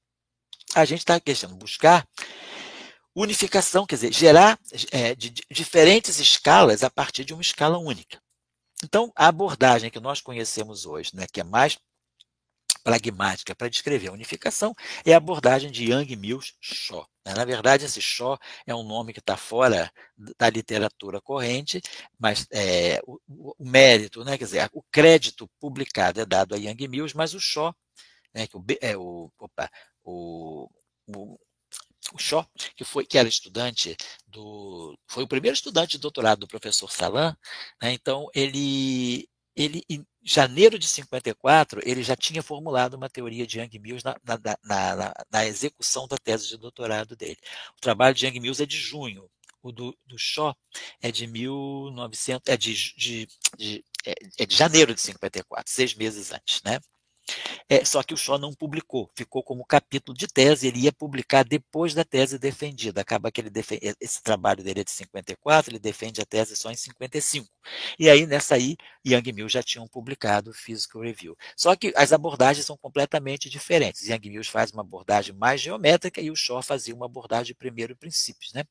a gente está querendo buscar unificação, quer dizer, gerar de diferentes escalas a partir de uma escala única. Então, a abordagem que nós conhecemos hoje, né, que é mais pragmática para descrever a unificação, é a abordagem de Yang-Mills-Shaw. Na verdade, esse Shaw é um nome que está fora da literatura corrente, mas o mérito, né, quer dizer, o crédito publicado é dado a Yang-Mills, mas o Shaw, né, o Shaw, que era estudante foi o primeiro estudante de doutorado do professor Salan, né? Então ele em janeiro de 54 ele já tinha formulado uma teoria de Yang-Mills na execução da tese de doutorado dele. O trabalho de Yang-Mills é de junho, o do Shaw é de 1900, é de janeiro de 54, 6 meses antes, né? Só que o Shaw não publicou, ficou como capítulo de tese, ele ia publicar depois da tese defendida. Acaba que esse trabalho dele é de 54, ele defende a tese só em 55. E aí, nessa aí, Yang-Mills já tinham publicado o Physical Review. Só que as abordagens são completamente diferentes. Yang-Mills faz uma abordagem mais geométrica e o Shaw fazia uma abordagem de primeiro princípios, né?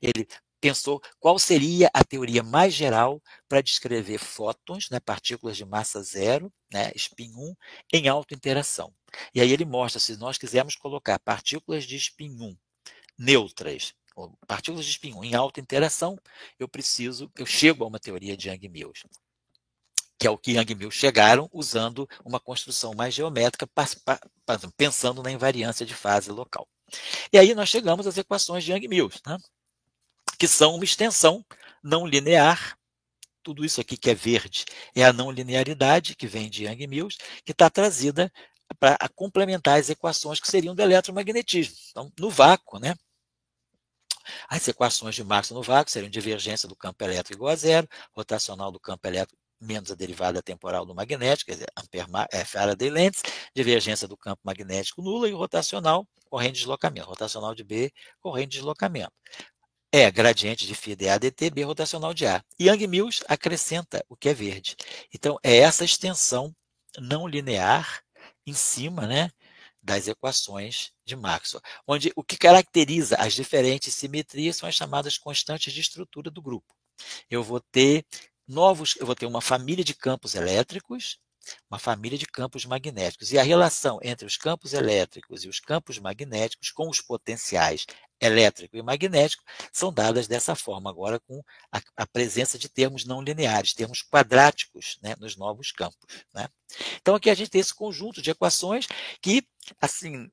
Ele pensou qual seria a teoria mais geral para descrever fótons, né, partículas de massa zero, né, spin 1, em autointeração. E aí ele mostra, se nós quisermos colocar partículas de spin 1 neutras, ou partículas de spin 1 em autointeração, eu chego a uma teoria de Yang-Mills, que é o que Yang-Mills chegaram usando uma construção mais geométrica, pensando na invariância de fase local. E aí nós chegamos às equações de Yang-Mills, né, que são uma extensão não linear. Tudo isso aqui que é verde é a não linearidade, que vem de Yang-Mills, que está trazida para complementar as equações que seriam do eletromagnetismo. Então, no vácuo, né, as equações de Maxwell no vácuo seriam divergência do campo elétrico igual a zero, rotacional do campo elétrico menos a derivada temporal do magnético, quer dizer, Faraday-Lentz, divergência do campo magnético nula e rotacional, corrente de deslocamento. Rotacional de B, corrente de deslocamento. Gradiente de φ dA dt, B rotacional de A. Yang-Mills acrescenta o que é verde. Então, é essa extensão não linear em cima, né, das equações de Maxwell, onde o que caracteriza as diferentes simetrias são as chamadas constantes de estrutura do grupo. Eu vou ter uma família de campos elétricos, uma família de campos magnéticos. E a relação entre os campos elétricos e os campos magnéticos com os potenciais elétrico e magnético são dadas dessa forma, agora com a presença de termos não lineares, termos quadráticos, né, nos novos campos, né? Então aqui a gente tem esse conjunto de equações que, assim,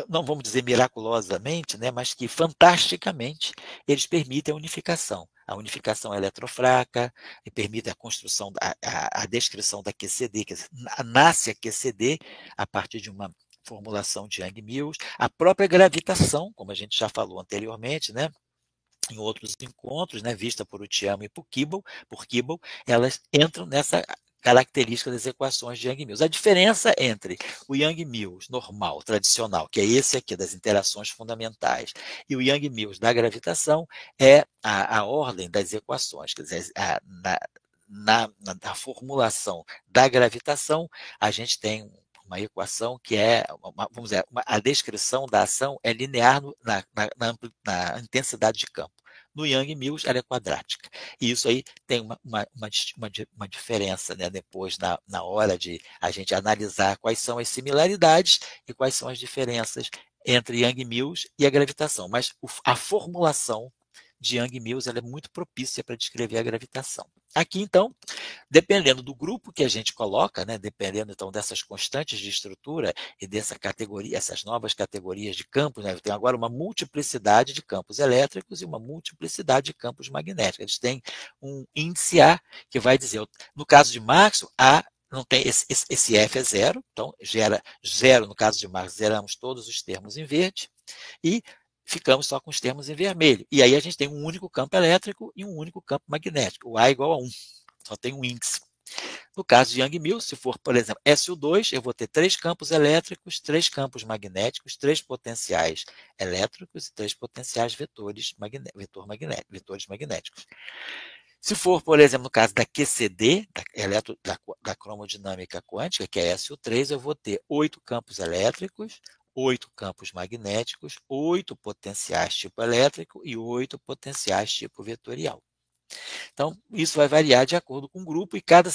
não vamos dizer miraculosamente, né, mas que fantasticamente eles permitem a unificação. A unificação eletrofraca e permite a construção, a descrição da QCD, quer dizer, nasce a QCD a partir de uma formulação de Yang-Mills, a própria gravitação, como a gente já falou anteriormente, né, em outros encontros, né, vista por Uchiyama e por Kibble, elas entram nessa característica das equações de Yang-Mills. A diferença entre o Yang-Mills normal, tradicional, que é esse aqui das interações fundamentais, e o Yang-Mills da gravitação é a ordem das equações. Quer dizer, na formulação da gravitação, a gente tem uma equação que vamos dizer, a descrição da ação é linear na intensidade de campo. No Yang-Mills, ela é quadrática. E isso aí tem uma diferença, né, depois, na hora de a gente analisar quais são as similaridades e quais são as diferenças entre Yang-Mills e a gravitação. Mas a formulação de Young-Mills ela é muito propícia para descrever a gravitação. Aqui, então, dependendo do grupo que a gente coloca, né, dependendo então dessas constantes de estrutura e dessa categoria, essas novas categorias de campos, né, eu tenho agora uma multiplicidade de campos elétricos e uma multiplicidade de campos magnéticos. Eles têm um índice A que vai dizer, no caso de Maxwell, A não tem esse F é zero, então gera zero, no caso de Maxwell, zeramos todos os termos em verde e ficamos só com os termos em vermelho. E aí a gente tem um único campo elétrico e um único campo magnético, o A igual a 1, só tem um índice. No caso de Young-Mills, se for, por exemplo, SU2, eu vou ter 3 campos elétricos, 3 campos magnéticos, 3 potenciais elétricos e 3 potenciais vetores magnéticos. Se for, por exemplo, no caso da QCD, da cromodinâmica quântica, que é SU3, eu vou ter 8 campos elétricos, 8 campos magnéticos, 8 potenciais tipo elétrico e 8 potenciais tipo vetorial. Então, isso vai variar de acordo com o grupo e cada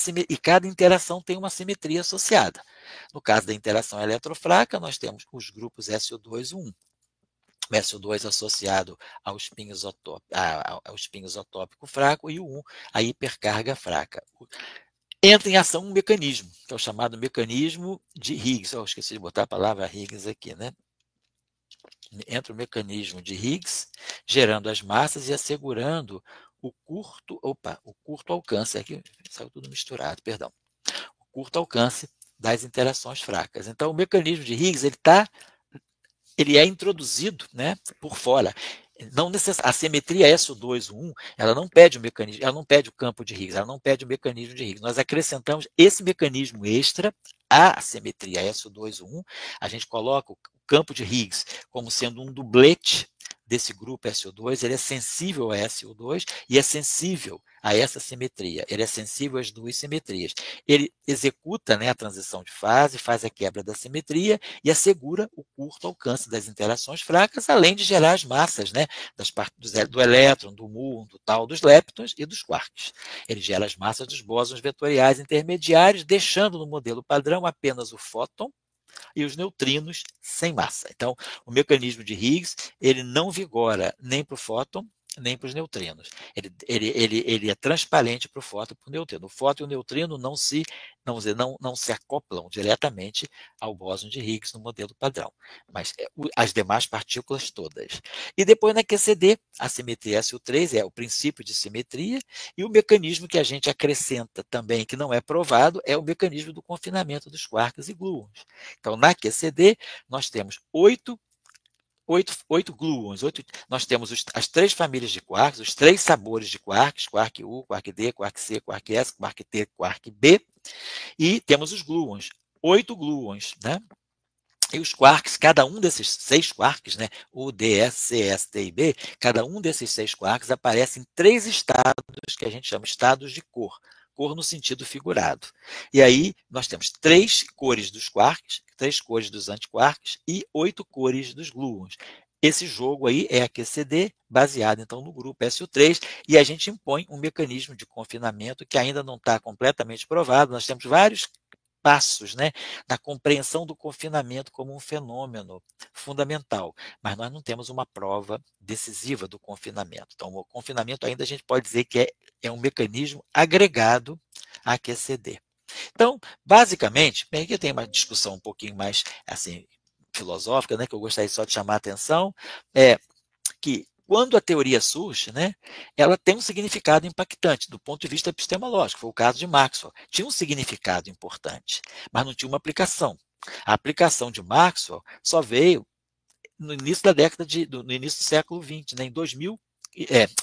interação tem uma simetria associada. No caso da interação eletrofraca, nós temos os grupos SO2 e 1. O SO2 associado ao spin isotópico fraco e o 1 à hipercarga fraca. Entra em ação um mecanismo, que é o chamado mecanismo de Higgs. Eu esqueci de botar a palavra Higgs aqui, né? Entra o mecanismo de Higgs, gerando as massas e assegurando o curto alcance, aqui saiu tudo misturado, perdão, o curto alcance das interações fracas. Então, o mecanismo de Higgs ele é introduzido, né, por fora. Não a simetria SO2-1, ela não pede o mecanismo, ela não pede o campo de Higgs, ela não pede o mecanismo de Higgs. Nós acrescentamos esse mecanismo extra à simetria SO2-1, a gente coloca o campo de Higgs como sendo um dublete desse grupo SO2, ele é sensível a SO2 e é sensível a essa simetria, ele é sensível às duas simetrias. Ele executa, né, a transição de fase, faz a quebra da simetria e assegura o curto alcance das interações fracas, além de gerar as massas, né, do elétron, do muon, do tal, dos leptons e dos quarks. Ele gera as massas dos bósons vetoriais intermediários, deixando no modelo padrão apenas o fóton e os neutrinos sem massa. Então, o mecanismo de Higgs ele não vigora nem para o fóton, nem para os neutrinos. Ele é transparente para o fóton e para o neutrino. O fóton e o neutrino não se acoplam diretamente ao bóson de Higgs no modelo padrão, mas as demais partículas todas. E depois na QCD, a simetria SU3 é o princípio de simetria, e o mecanismo que a gente acrescenta também, que não é provado, é o mecanismo do confinamento dos quarks e gluons. Então, na QCD, nós temos 8 gluons. Nós temos as 3 famílias de quarks, os 3 sabores de quarks, quark U, quark D, quark C, quark S, quark T, quark B, e temos os gluons, 8 gluons, né? E os quarks, cada um desses 6 quarks, né, U, D, S, C, S, T e B, cada um desses 6 quarks aparece em 3 estados que a gente chama estados de cor no sentido figurado. E aí nós temos 3 cores dos quarks, 3 cores dos antiquarks e 8 cores dos gluons. Esse jogo aí é a QCD, baseado então no grupo SO3, e a gente impõe um mecanismo de confinamento que ainda não está completamente provado. Nós temos vários passos, né, na compreensão do confinamento como um fenômeno fundamental, mas nós não temos uma prova decisiva do confinamento. Então, o confinamento ainda a gente pode dizer que é um mecanismo agregado à QCD. Então, basicamente, bem, aqui tem uma discussão um pouquinho mais assim filosófica, né, que eu gostaria só de chamar a atenção, é que quando a teoria surge, né, ela tem um significado impactante do ponto de vista epistemológico. Foi o caso de Maxwell. Tinha um significado importante, mas não tinha uma aplicação. A aplicação de Maxwell só veio no início no início do século XX, né, em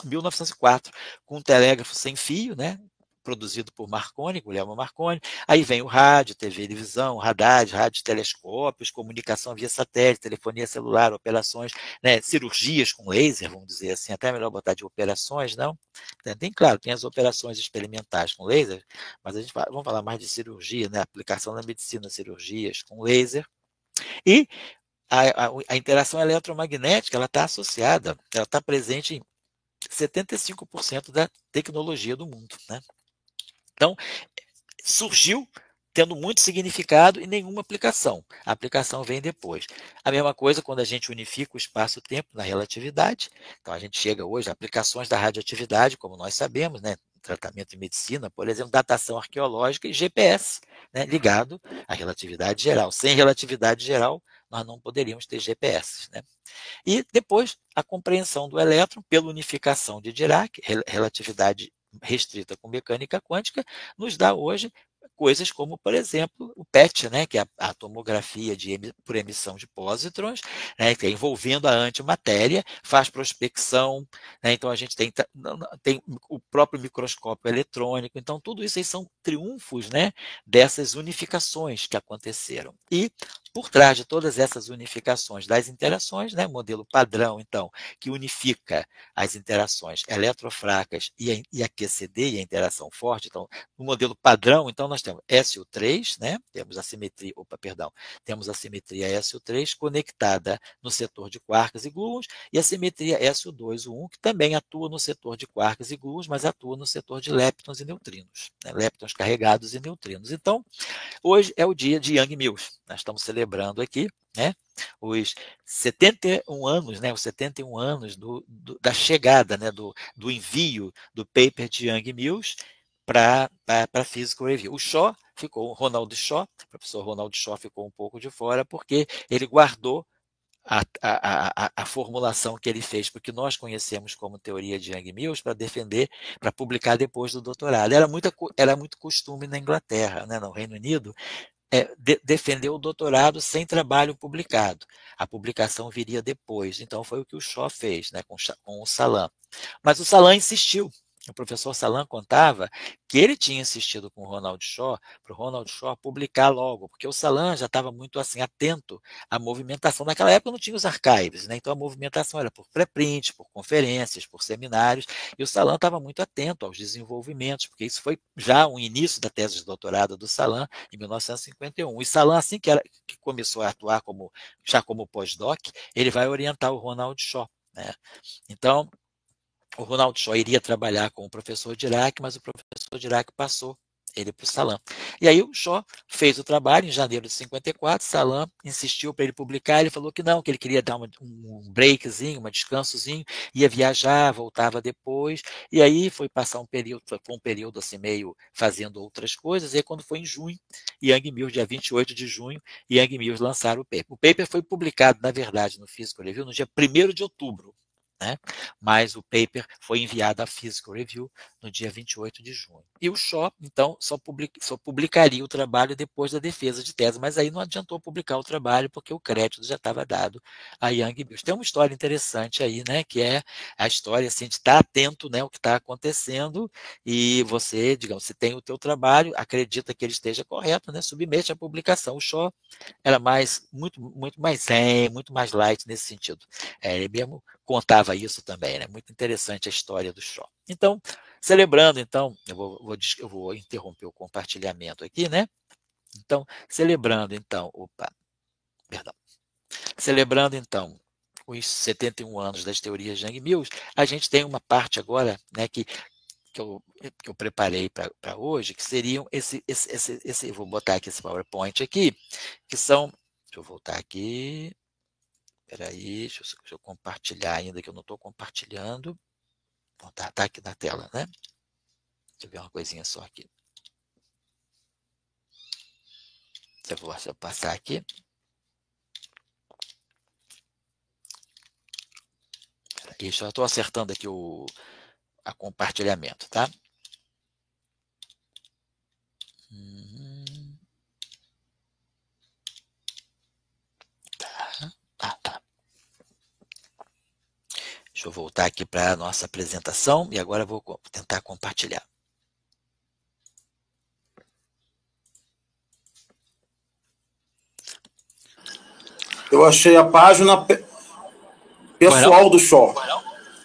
1904, com um telégrafo sem fio, né, produzido por Marconi, Guglielmo Marconi. Aí vem o rádio, TV e televisão, radares, radiotelescópios, comunicação via satélite, telefonia celular, operações, né, cirurgias com laser, vamos dizer assim, até melhor botar de operações, não? Tem, claro, tem as operações experimentais com laser, mas vamos falar mais de cirurgia, né, aplicação na medicina, cirurgias com laser. E a interação eletromagnética ela está associada, ela está presente em 75% da tecnologia do mundo, né? Então, surgiu tendo muito significado e nenhuma aplicação. A aplicação vem depois. A mesma coisa quando a gente unifica o espaço-tempo na relatividade. Então, a gente chega hoje a aplicações da radioatividade, como nós sabemos, né? Tratamento em medicina, por exemplo, datação arqueológica e GPS, né? Ligado à relatividade geral. Sem relatividade geral, nós não poderíamos ter GPS, né? E depois, a compreensão do elétron pela unificação de Dirac, relatividade restrita com mecânica quântica, nos dá hoje coisas como, por exemplo, o PET, né, que é a tomografia por emissão de pósitrons, né, que é envolvendo a antimatéria, faz prospecção, né, então a gente tem o próprio microscópio eletrônico, então tudo isso aí são triunfos, né, dessas unificações que aconteceram. E por trás de todas essas unificações das interações, né, modelo padrão, então, que unifica as interações eletrofracas e a QCD, e a interação forte, então, no modelo padrão, então, nós temos SO3, né, temos a simetria, temos a simetria SO3 conectada no setor de quarks e gluons, e a simetria SO2-1, que também atua no setor de quarks e gluons, mas atua no setor de leptons e neutrinos, né, leptons carregados e neutrinos. Então, hoje é o dia de Yang-Mills. Nós estamos celebrando aqui, né, os 71 anos, né, os 71 anos da chegada, né, do envio do paper de Yang-Mills para Physical Review. O professor Ronald Shaw ficou um pouco de fora porque ele guardou a formulação que ele fez, porque nós conhecemos como teoria de Yang-Mills, para defender, para publicar depois do doutorado. Era muito costume na Inglaterra, né, no Reino Unido, defender o doutorado sem trabalho publicado. A publicação viria depois. Então, foi o que o Shaw fez, né, com o Salam. Mas o Salam insistiu. O professor Salam contava que ele tinha insistido com o Ronald Shaw, para o Ronald Shaw publicar logo, porque o Salam já estava muito assim atento à movimentação. Naquela época não tinha os archives, né? Então a movimentação era por pré-print, por conferências, por seminários, e o Salam estava muito atento aos desenvolvimentos, porque isso foi já o início da tese de doutorado do Salam, em 1951. E Salam, assim que começou a atuar já como pós-doc, ele vai orientar o Ronald Shaw, né? Então, o Ronald Shaw iria trabalhar com o professor Dirac, mas o professor Dirac passou ele para o Salam. E aí o Shaw fez o trabalho em janeiro de 54, Salam insistiu para ele publicar, ele falou que não, que ele queria dar um breakzinho, um descansozinho, ia viajar, voltava depois, e aí foi passar um período assim meio fazendo outras coisas, e aí quando foi em junho, Yang-Mills, dia 28 de junho, Yang-Mills lançaram o paper. O paper foi publicado, na verdade, no Physical Review no dia 1º de outubro, né? Mas o paper foi enviado à Physical Review no dia 28 de junho. E o Shaw, então, só publicaria o trabalho depois da defesa de tese, mas aí não adiantou publicar o trabalho, porque o crédito já estava dado a Yang-Mills. Tem uma história interessante aí, né, que é a história assim, de estar atento, né, ao que está acontecendo, e você, digamos, se tem o teu trabalho, acredita que ele esteja correto, né, submete à publicação. O Shaw era muito mais zen, muito mais light nesse sentido. Ele mesmo contava isso também, né? Muito interessante a história do Shaw. Então, celebrando, então, eu vou interromper o compartilhamento aqui, né? Então, celebrando, então, celebrando, então, os 71 anos das teorias de Yang-Mills, a gente tem uma parte agora, né, que eu preparei para hoje, que seriam vou botar aqui esse PowerPoint aqui, que são, deixa eu voltar aqui, espera aí, deixa eu compartilhar ainda, que eu não estou compartilhando. Bom, tá aqui na tela, né? Deixa eu ver uma coisinha só aqui. Se eu passar aqui. Aqui, já estou acertando aqui o compartilhamento, tá? Tá. Deixa eu voltar aqui para a nossa apresentação e agora eu vou tentar compartilhar. Eu achei a página pessoal do Shaw.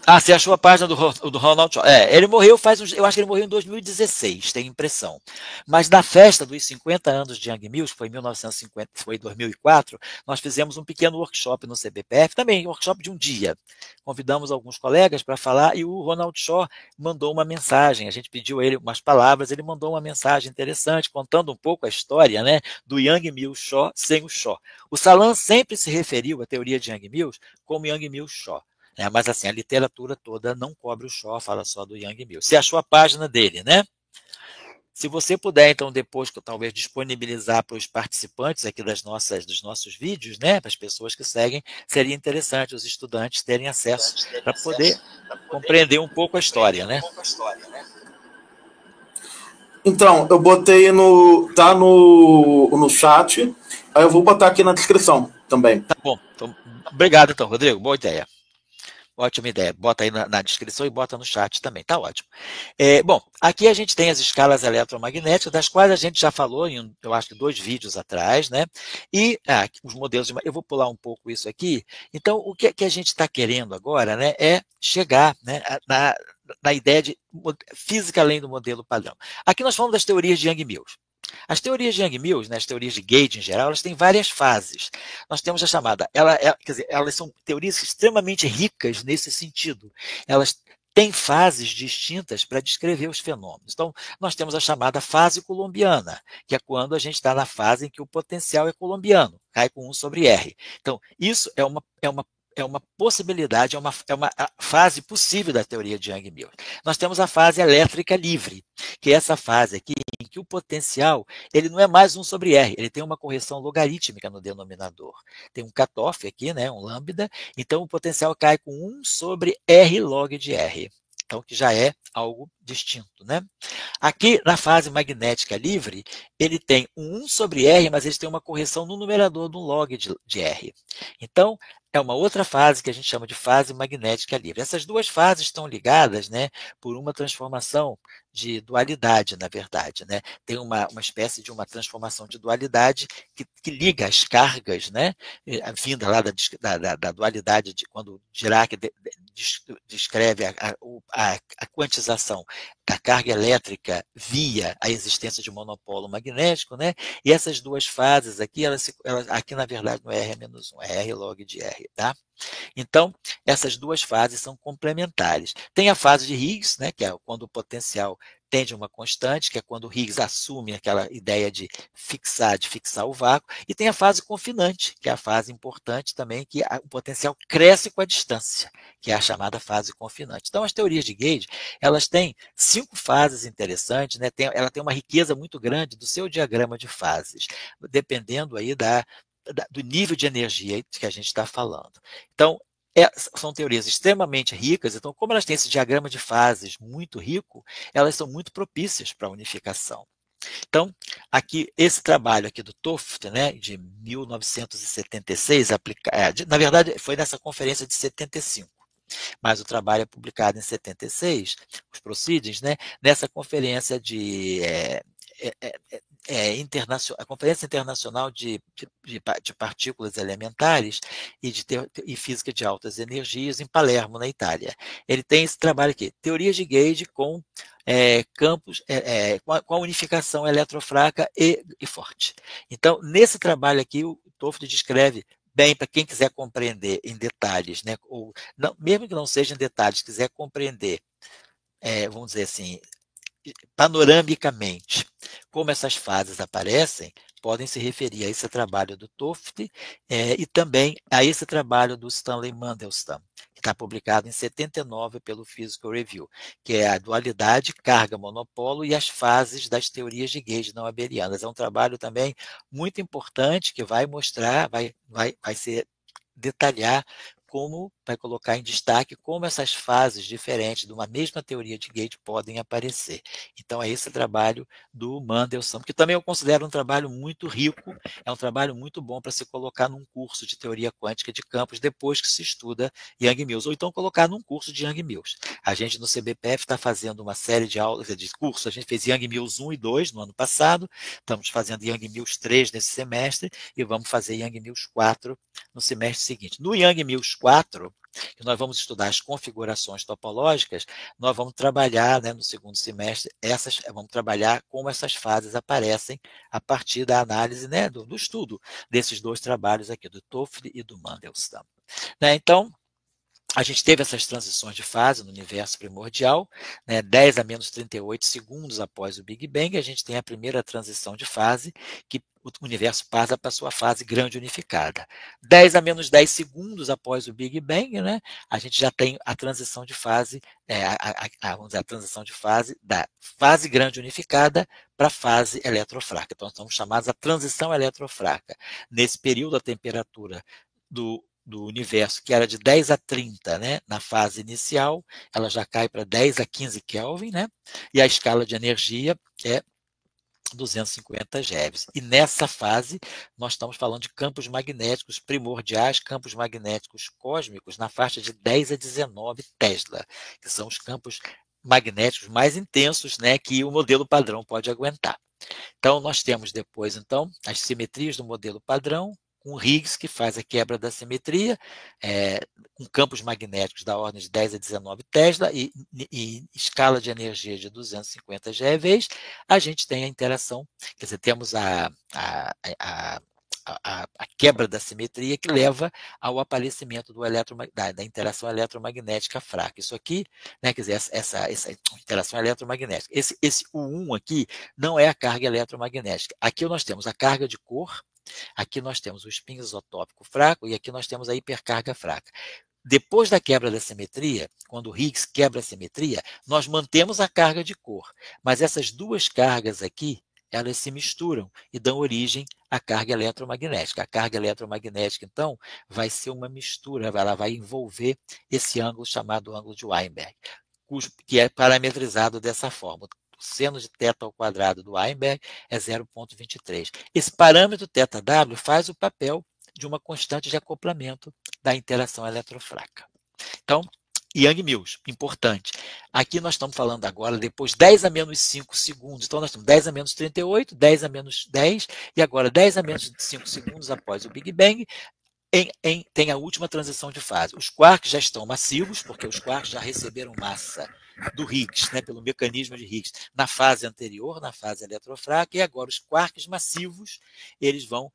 Ah, você achou a página do Ronald Shaw? Ele morreu eu acho que ele morreu em 2016, tenho impressão. Mas na festa dos 50 anos de Young Mills, que foi em 1950, foi em 2004, nós fizemos um pequeno workshop no CBPF, também um workshop de um dia. Convidamos alguns colegas para falar e o Ronald Shaw mandou uma mensagem. A gente pediu a ele umas palavras, ele mandou uma mensagem interessante, contando um pouco a história, né, do Young Mills Shaw sem o Shaw. O Salan sempre se referiu à teoria de Young Mills como Young Mills Shaw. Mas assim, a literatura toda não cobre o Shaw, fala só do Young Mills. Você achou a página dele, né? Se você puder, então, depois, talvez disponibilizar para os participantes aqui dos nossos vídeos, né, para as pessoas que seguem, seria interessante os estudantes terem acesso para poder compreender um pouco a história, né? Então, eu botei tá no chat, aí eu vou botar aqui na descrição também. Tá bom. Então, obrigado, então, Rodrigo. Boa ideia. Ótima ideia. Bota aí na descrição e bota no chat também. Tá ótimo. Bom, aqui a gente tem as escalas eletromagnéticas, das quais a gente já falou em, eu acho que 2 vídeos atrás, né? E os modelos eu vou pular um pouco isso aqui. Então, o que a gente está querendo agora, né, é chegar, né, na ideia de física além do modelo padrão. Aqui nós falamos das teorias de Young-Mills. As teorias de Young-Mills, né, as teorias de Gage em geral, elas têm várias fases. Nós temos a chamada, quer dizer, elas são teorias extremamente ricas nesse sentido. Elas têm fases distintas para descrever os fenômenos. Então, nós temos a chamada fase coulombiana, que é quando a gente está na fase em que o potencial é coulombiano, cai com 1 sobre R. Então, isso é uma possibilidade, é uma fase possível da teoria de Young-Mills. Nós temos a fase elétrica livre, que é essa fase aqui em que o potencial ele não é mais 1 sobre R, ele tem uma correção logarítmica no denominador. Tem um cutoff aqui, né, um lambda, então o potencial cai com 1 sobre R log de R. Então, que já é algo distinto, né? Aqui, na fase magnética livre, ele tem um 1 sobre R, mas ele tem uma correção no numerador do log de R. Então, é uma outra fase que a gente chama de fase magnética livre. Essas duas fases estão ligadas, né, por uma transformação de dualidade, na verdade, né? Tem uma espécie de uma transformação de dualidade que liga as cargas, né, vinda lá da dualidade, de quando Dirac descreve a quantização da carga elétrica via a existência de monopolo magnético, né? E essas duas fases aqui, aqui na verdade não é R-1, é R log de R, tá? Então, essas duas fases são complementares. Tem a fase de Higgs, né, que é quando o potencial tende a uma constante, que é quando o Higgs assume aquela ideia de fixar o vácuo, e tem a fase confinante, que é a fase importante também, que o potencial cresce com a distância, que é a chamada fase confinante. Então, as teorias de Gage, elas têm 5 fases interessantes, né? Ela tem uma riqueza muito grande do seu diagrama de fases, dependendo aí do nível de energia que a gente está falando. Então, são teorias extremamente ricas, então, como elas têm esse diagrama de fases muito rico, elas são muito propícias para a unificação. Então, aqui, esse trabalho aqui do Toft, né, de 1976, na verdade, foi nessa conferência de 75, mas o trabalho é publicado em 76, os proceedings, né, nessa conferência a Conferência Internacional de Partículas Elementares e Física de Altas Energias, em Palermo, na Itália. Ele tem esse trabalho aqui, Teorias de Gage com campos, com a unificação eletrofraca e forte. Então, nesse trabalho aqui, o Toft descreve bem, para quem quiser compreender em detalhes, né, ou não, mesmo que não seja em detalhes, quiser compreender, vamos dizer assim, panoramicamente, como essas fases aparecem, podem se referir a esse trabalho do Toft e também a esse trabalho do Stanley Mandelstam, que está publicado em 79 pelo Physical Review, que é a dualidade, carga, monopolo e as fases das teorias de Gage não abelianas. É um trabalho também muito importante que vai mostrar, vai detalhar como, vai colocar em destaque como essas fases diferentes de uma mesma teoria de Gage podem aparecer. Então, é esse trabalho do Mandelstam, que também eu considero um trabalho muito rico, é um trabalho muito bom para se colocar num curso de teoria quântica de campos depois que se estuda Young-Mills, ou então colocar num curso de Young-Mills. A gente no CBPF está fazendo uma série de aulas, de cursos, a gente fez Young-Mills 1 e 2 no ano passado, estamos fazendo Young-Mills 3 nesse semestre, e vamos fazer Young-Mills 4 no semestre seguinte. No Young-Mills 4, que nós vamos estudar as configurações topológicas, nós vamos trabalhar, né, no segundo semestre, vamos trabalhar como essas fases aparecem a partir da análise, né, do estudo desses dois trabalhos aqui, do Toffoli e do Mandelstam. Né, então, a gente teve essas transições de fase no universo primordial, né, 10 a menos 38 segundos após o Big Bang, a gente tem a primeira transição de fase, que o universo passa para a sua fase grande unificada. 10 a menos 10 segundos após o Big Bang, né, a gente já tem a transição de fase, vamos dizer, a transição de fase da fase grande unificada para a fase eletrofraca. Então, estamos chamados a transição eletrofraca. Nesse período, a temperatura do universo, que era de 10 a 30, né, na fase inicial, ela já cai para 10 a 15 Kelvin, né, e a escala de energia é 250 GeV. E nessa fase, nós estamos falando de campos magnéticos primordiais, campos magnéticos cósmicos, na faixa de 10 a 19 Tesla, que são os campos magnéticos mais intensos, né, que o modelo padrão pode aguentar. Então, nós temos depois, então, as simetrias do modelo padrão, com Higgs, que faz a quebra da simetria, com campos magnéticos da ordem de 10 a 19 Tesla e escala de energia de 250 GeV, a gente tem a interação, quer dizer, temos a quebra da simetria que leva ao aparecimento da interação eletromagnética fraca. Isso aqui, né, quer dizer, essa interação eletromagnética. Esse U1 aqui não é a carga eletromagnética. Aqui nós temos a carga de Corr, aqui nós temos o spin isotópico fraco e aqui nós temos a hipercarga fraca. Depois da quebra da simetria, quando o Higgs quebra a simetria, nós mantemos a carga de Corr, mas essas duas cargas aqui, elas se misturam e dão origem à carga eletromagnética. A carga eletromagnética, então, vai ser uma mistura, ela vai envolver esse ângulo chamado ângulo de Weinberg, que é parametrizado dessa forma. O seno de θ ao quadrado do Weinberg é 0,23. Esse parâmetro θW faz o papel de uma constante de acoplamento da interação eletrofraca. Então, Yang-Mills, importante. Aqui nós estamos falando agora, depois 10 a menos 5 segundos. Então, nós temos 10 a menos 38, 10 a menos 10, e agora 10 a menos 5 segundos após o Big Bang, tem a última transição de fase. Os quarks já estão massivos, porque os quarks já receberam massa do Higgs, né, pelo mecanismo de Higgs, na fase anterior, na fase eletrofraca, e agora os quarks massivos, eles vão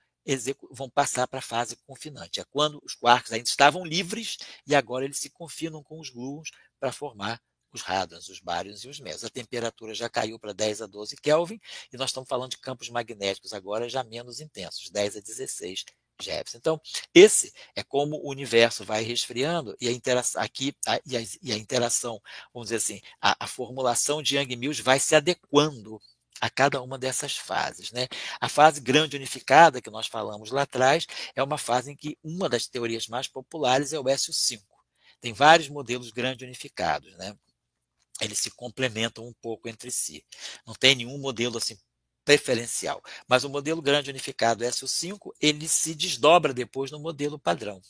passar para a fase confinante. É quando os quarks ainda estavam livres e agora eles se confinam com os gluons para formar os hadrons, os bárions e os mesons. A temperatura já caiu para 10 a 12 Kelvin e nós estamos falando de campos magnéticos agora já menos intensos, 10 a 16 GeV. Então, esse é como o universo vai resfriando e a interação aqui e a interação, vamos dizer assim, a formulação de Yang-Mills vai se adequando a cada uma dessas fases, né? A fase grande unificada, que nós falamos lá atrás, é uma fase em que uma das teorias mais populares é o SU5. Tem vários modelos grande unificados, né? Eles se complementam um pouco entre si. Não tem nenhum modelo assim preferencial, mas o modelo grande unificado SU5, ele se desdobra depois no modelo padrão.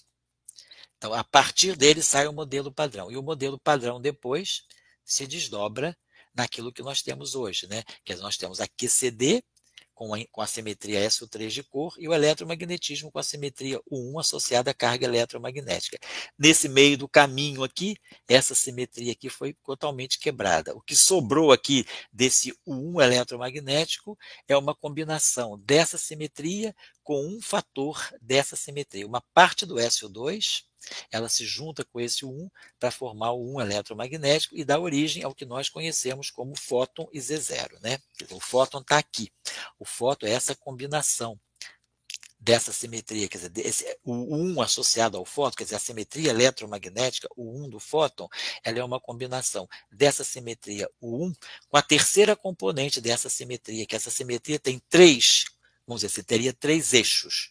Então, a partir dele sai o modelo padrão, e o modelo padrão depois se desdobra naquilo que nós temos hoje, né? Que nós temos a QCD com a simetria SO3 de Corr e o eletromagnetismo com a simetria U1 associada à carga eletromagnética. Nesse meio do caminho aqui, essa simetria aqui foi totalmente quebrada. O que sobrou aqui desse U1 eletromagnético é uma combinação dessa simetria com um fator dessa simetria. Uma parte do SO2, ela se junta com esse U1 para formar o U1 eletromagnético e dá origem ao que nós conhecemos como fóton e Z0, né? O fóton está aqui. O fóton é essa combinação dessa simetria, quer dizer, o U1 associado ao fóton, quer dizer, a simetria eletromagnética, o U1 do fóton, ela é uma combinação dessa simetria U1 com a terceira componente dessa simetria, que essa simetria tem vamos dizer, você teria três eixos.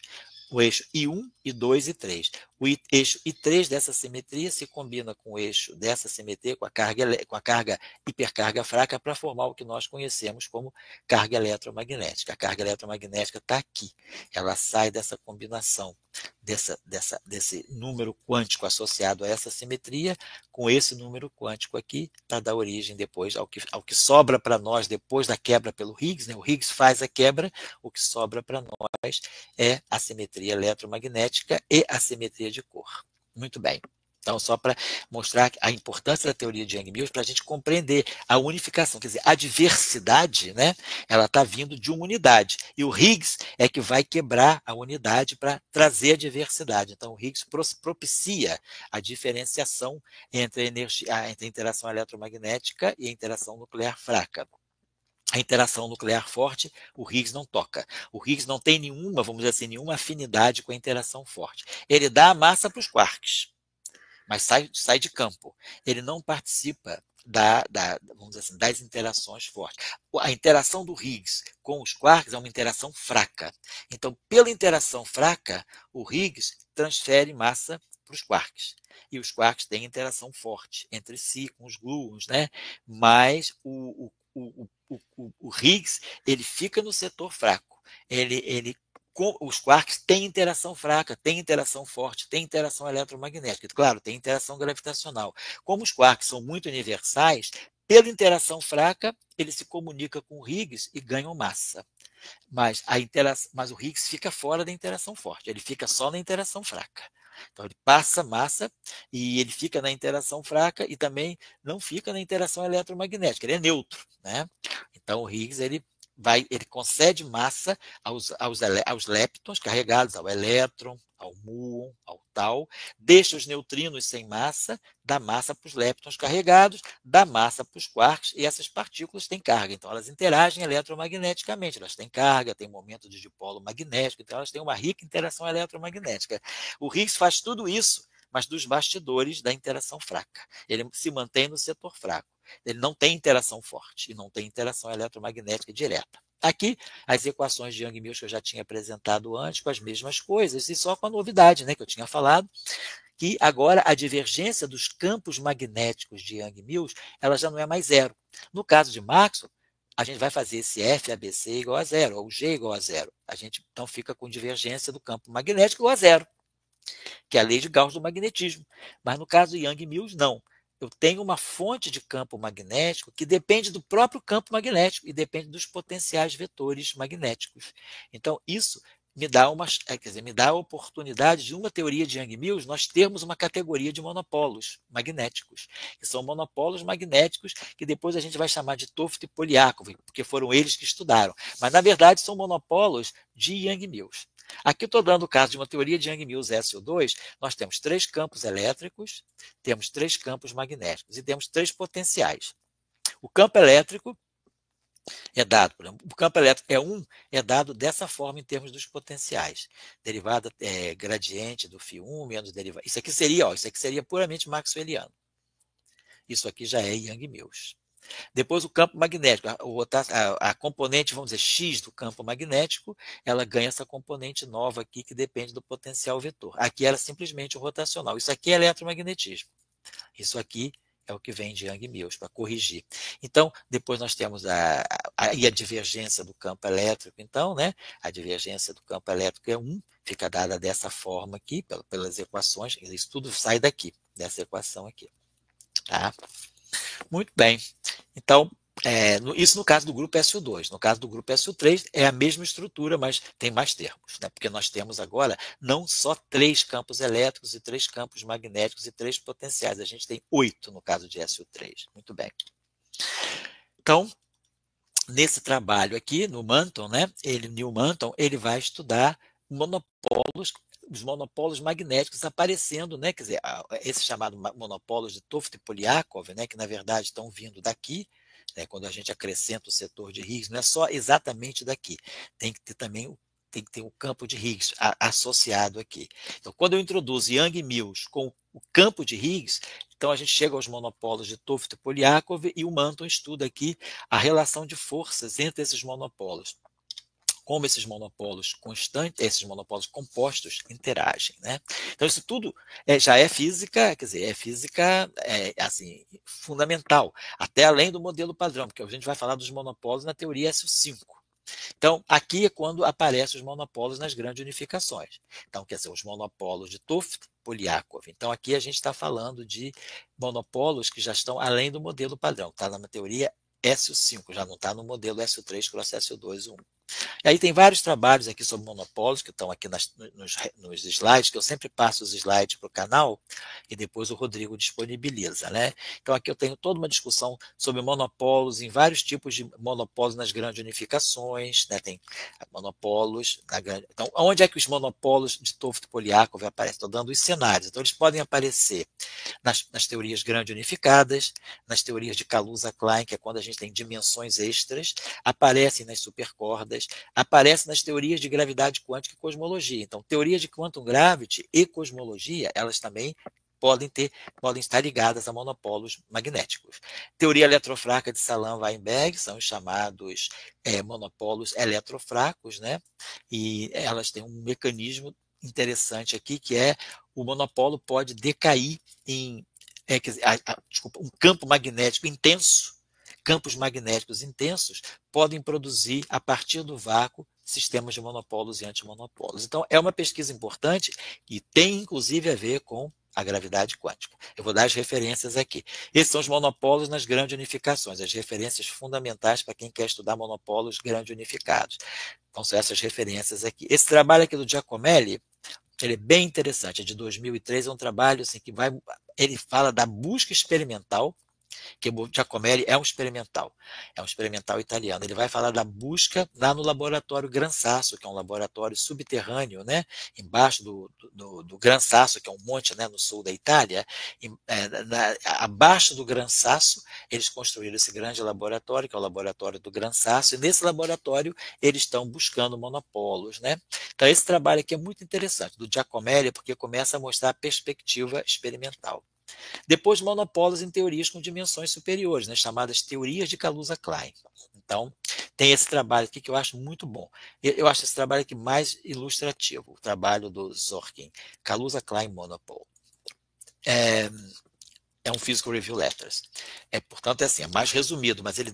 O eixo I1, I2 e I3. O eixo I3 dessa simetria se combina com o eixo dessa simetria, com a carga hipercarga fraca, para formar o que nós conhecemos como carga eletromagnética. A carga eletromagnética está aqui. Ela sai dessa combinação, desse número quântico associado a essa simetria, com esse número quântico aqui, para dar origem depois ao que sobra para nós depois da quebra pelo Higgs, né? O Higgs faz a quebra, o que sobra para nós é a simetria eletromagnética e a simetria de Corr. Muito bem. Então, só para mostrar a importância da teoria de Yang-Mills para a gente compreender a unificação, quer dizer, a diversidade, né, ela está vindo de uma unidade, e o Higgs é que vai quebrar a unidade para trazer a diversidade. Então, o Higgs propicia a diferenciação entre entre a interação eletromagnética e a interação nuclear fraca. A interação nuclear forte, o Higgs não toca. O Higgs não tem nenhuma, vamos dizer assim, nenhuma afinidade com a interação forte. Ele dá a massa para os quarks, mas sai de campo. Ele não participa vamos dizer assim, das interações fortes. A interação do Higgs com os quarks é uma interação fraca. Então, pela interação fraca, o Higgs transfere massa para os quarks. E os quarks têm interação forte entre si, com os gluons, né? Mas o Higgs ele fica no setor fraco. Os quarks têm interação fraca, têm interação forte, têm interação eletromagnética. Claro, tem interação gravitacional. Como os quarks são muito universais, pela interação fraca, ele se comunica com o Higgs e ganham massa. Mas o Higgs fica fora da interação forte, ele fica só na interação fraca. Então, ele passa massa e ele fica na interação fraca e também não fica na interação eletromagnética, ele é neutro, né? Então, o Higgs ele concede massa aos leptons carregados, ao elétron, ao muon, ao tal, deixa os neutrinos sem massa, dá massa para os leptons carregados, dá massa para os quarks, e essas partículas têm carga. Então, elas interagem eletromagneticamente, elas têm carga, têm momento de dipolo magnético, então elas têm uma rica interação eletromagnética. O Higgs faz tudo isso, mas dos bastidores da interação fraca. Ele se mantém no setor fraco. Ele não tem interação forte e não tem interação eletromagnética direta. Aqui, as equações de Yang-Mills que eu já tinha apresentado antes, com as mesmas coisas, e só com a novidade, né, que eu tinha falado, que agora a divergência dos campos magnéticos de Yang-Mills ela já não é mais zero. No caso de Maxwell, a gente vai fazer esse F ABC igual a zero, ou G igual a zero. A gente então fica com divergência do campo magnético igual a zero, que é a lei de Gauss do magnetismo. Mas no caso de Yang-Mills, não. Eu tenho uma fonte de campo magnético que depende do próprio campo magnético e depende dos potenciais vetores magnéticos. Então, isso me dá a oportunidade de uma teoria de Yang-Mills nós termos uma categoria de monopolos magnéticos, que são monopolos magnéticos que depois a gente vai chamar de Toft e Polyakov, porque foram eles que estudaram. Mas, na verdade, são monopolos de Yang-Mills. Aqui estou dando o caso de uma teoria de Yang-Mills SO2, nós temos 3 campos elétricos, temos 3 campos magnéticos e temos 3 potenciais. O campo elétrico é dado, por exemplo, o campo elétrico é dado dessa forma em termos dos potenciais. Derivada gradiente do φ1 menos derivada. Isso aqui seria puramente maxwelliano. Isso aqui já é Yang-Mills. Depois o campo magnético, a componente, vamos dizer, X do campo magnético, ela ganha essa componente nova aqui que depende do potencial vetor. Aqui era simplesmente o rotacional. Isso aqui é eletromagnetismo. Isso aqui é o que vem de Yang-Mills para corrigir. Então, depois nós temos a divergência do campo elétrico. Então, né, a divergência do campo elétrico é 1, fica dada dessa forma aqui, pelas equações. Isso tudo sai daqui, dessa equação aqui. Tá? Muito bem. Então, isso no caso do grupo SO2. No caso do grupo SO3, é a mesma estrutura, mas tem mais termos, né? Porque nós temos agora não só 3 campos elétricos e 3 campos magnéticos e 3 potenciais. A gente tem 8 no caso de SO3. Muito bem. Então, nesse trabalho aqui, no Manton, né? Neil Manton, ele vai estudar os monopolos magnéticos aparecendo, né? Quer dizer, esse chamado monopolos de Toft e Polyakov, né? Que na verdade estão vindo daqui, né? Quando a gente acrescenta o setor de Higgs, não é só exatamente daqui, tem que ter também o campo de Higgs associado aqui. Então, quando eu introduzo Yang-Mills com o campo de Higgs, então a gente chega aos monopolos de Toft e Polyakov e o Manton estuda aqui a relação de forças entre esses monopolos, como esses monopolos constantes, esses monopolos compostos interagem, né? Então isso tudo já é física, quer dizer, é física assim, fundamental, até além do modelo padrão, porque a gente vai falar dos monopolos na teoria SO5. Então, aqui é quando aparecem os monopolos nas grandes unificações. Então, quer dizer, os monopolos de Toft, Polyakov. Então, aqui a gente está falando de monopolos que já estão além do modelo padrão. Está na teoria SO5, já não está no modelo SO3 cross SO2 1. E aí tem vários trabalhos aqui sobre monopólios, que estão aqui nos slides, que eu sempre passo os slides para o canal, e depois o Rodrigo disponibiliza, né? Então aqui eu tenho toda uma discussão sobre monopólios, em vários tipos de monopólios nas grandes unificações, né? Tem monopólios na grande... Então, onde é que os monopólios de Toft-Polyakov aparecem? Estou dando os cenários. Então, eles podem aparecer nas teorias grande unificadas, nas teorias de Kaluza-Klein, que é quando a gente tem dimensões extras, aparecem nas supercordas, aparecem nas teorias de gravidade quântica e cosmologia. Então, teoria de quantum gravity e cosmologia, elas também podem estar ligadas a monopólios magnéticos. Teoria eletrofraca de Salam-Weinberg são os chamados monopólios eletrofracos, né? E elas têm um mecanismo interessante aqui, que é o monopólio pode decair em desculpa, um campo magnético intenso. Campos magnéticos intensos podem produzir, a partir do vácuo, sistemas de monopólios e antimonopólios. Então, é uma pesquisa importante e tem, inclusive, a ver com a gravidade quântica. Eu vou dar as referências aqui. Esses são os monopólios nas grandes unificações, as referências fundamentais para quem quer estudar monopólios grandes unificados. Então, são essas referências aqui. Esse trabalho aqui do Giacomelli, ele é bem interessante, é de 2003, é um trabalho assim, que ele fala da busca experimental, que o Giacomelli é um experimental italiano. Ele vai falar da busca lá no laboratório Gran Sasso, que é um laboratório subterrâneo, né, embaixo do Gran Sasso, que é um monte, né, no sul da Itália. Abaixo do Gran Sasso, eles construíram esse grande laboratório, que é o laboratório do Gran Sasso, e nesse laboratório eles estão buscando monopólios, né? Então esse trabalho aqui é muito interessante, do Giacomelli, porque começa a mostrar a perspectiva experimental. Depois, monopólios em teorias com dimensões superiores, né, chamadas teorias de Kaluza-Klein. Então, tem esse trabalho aqui que eu acho muito bom. Eu acho esse trabalho aqui mais ilustrativo, o trabalho do Zorkin, Kaluza-Klein Monopole. É um Physical Review Letters. Portanto, assim, é mais resumido, mas ele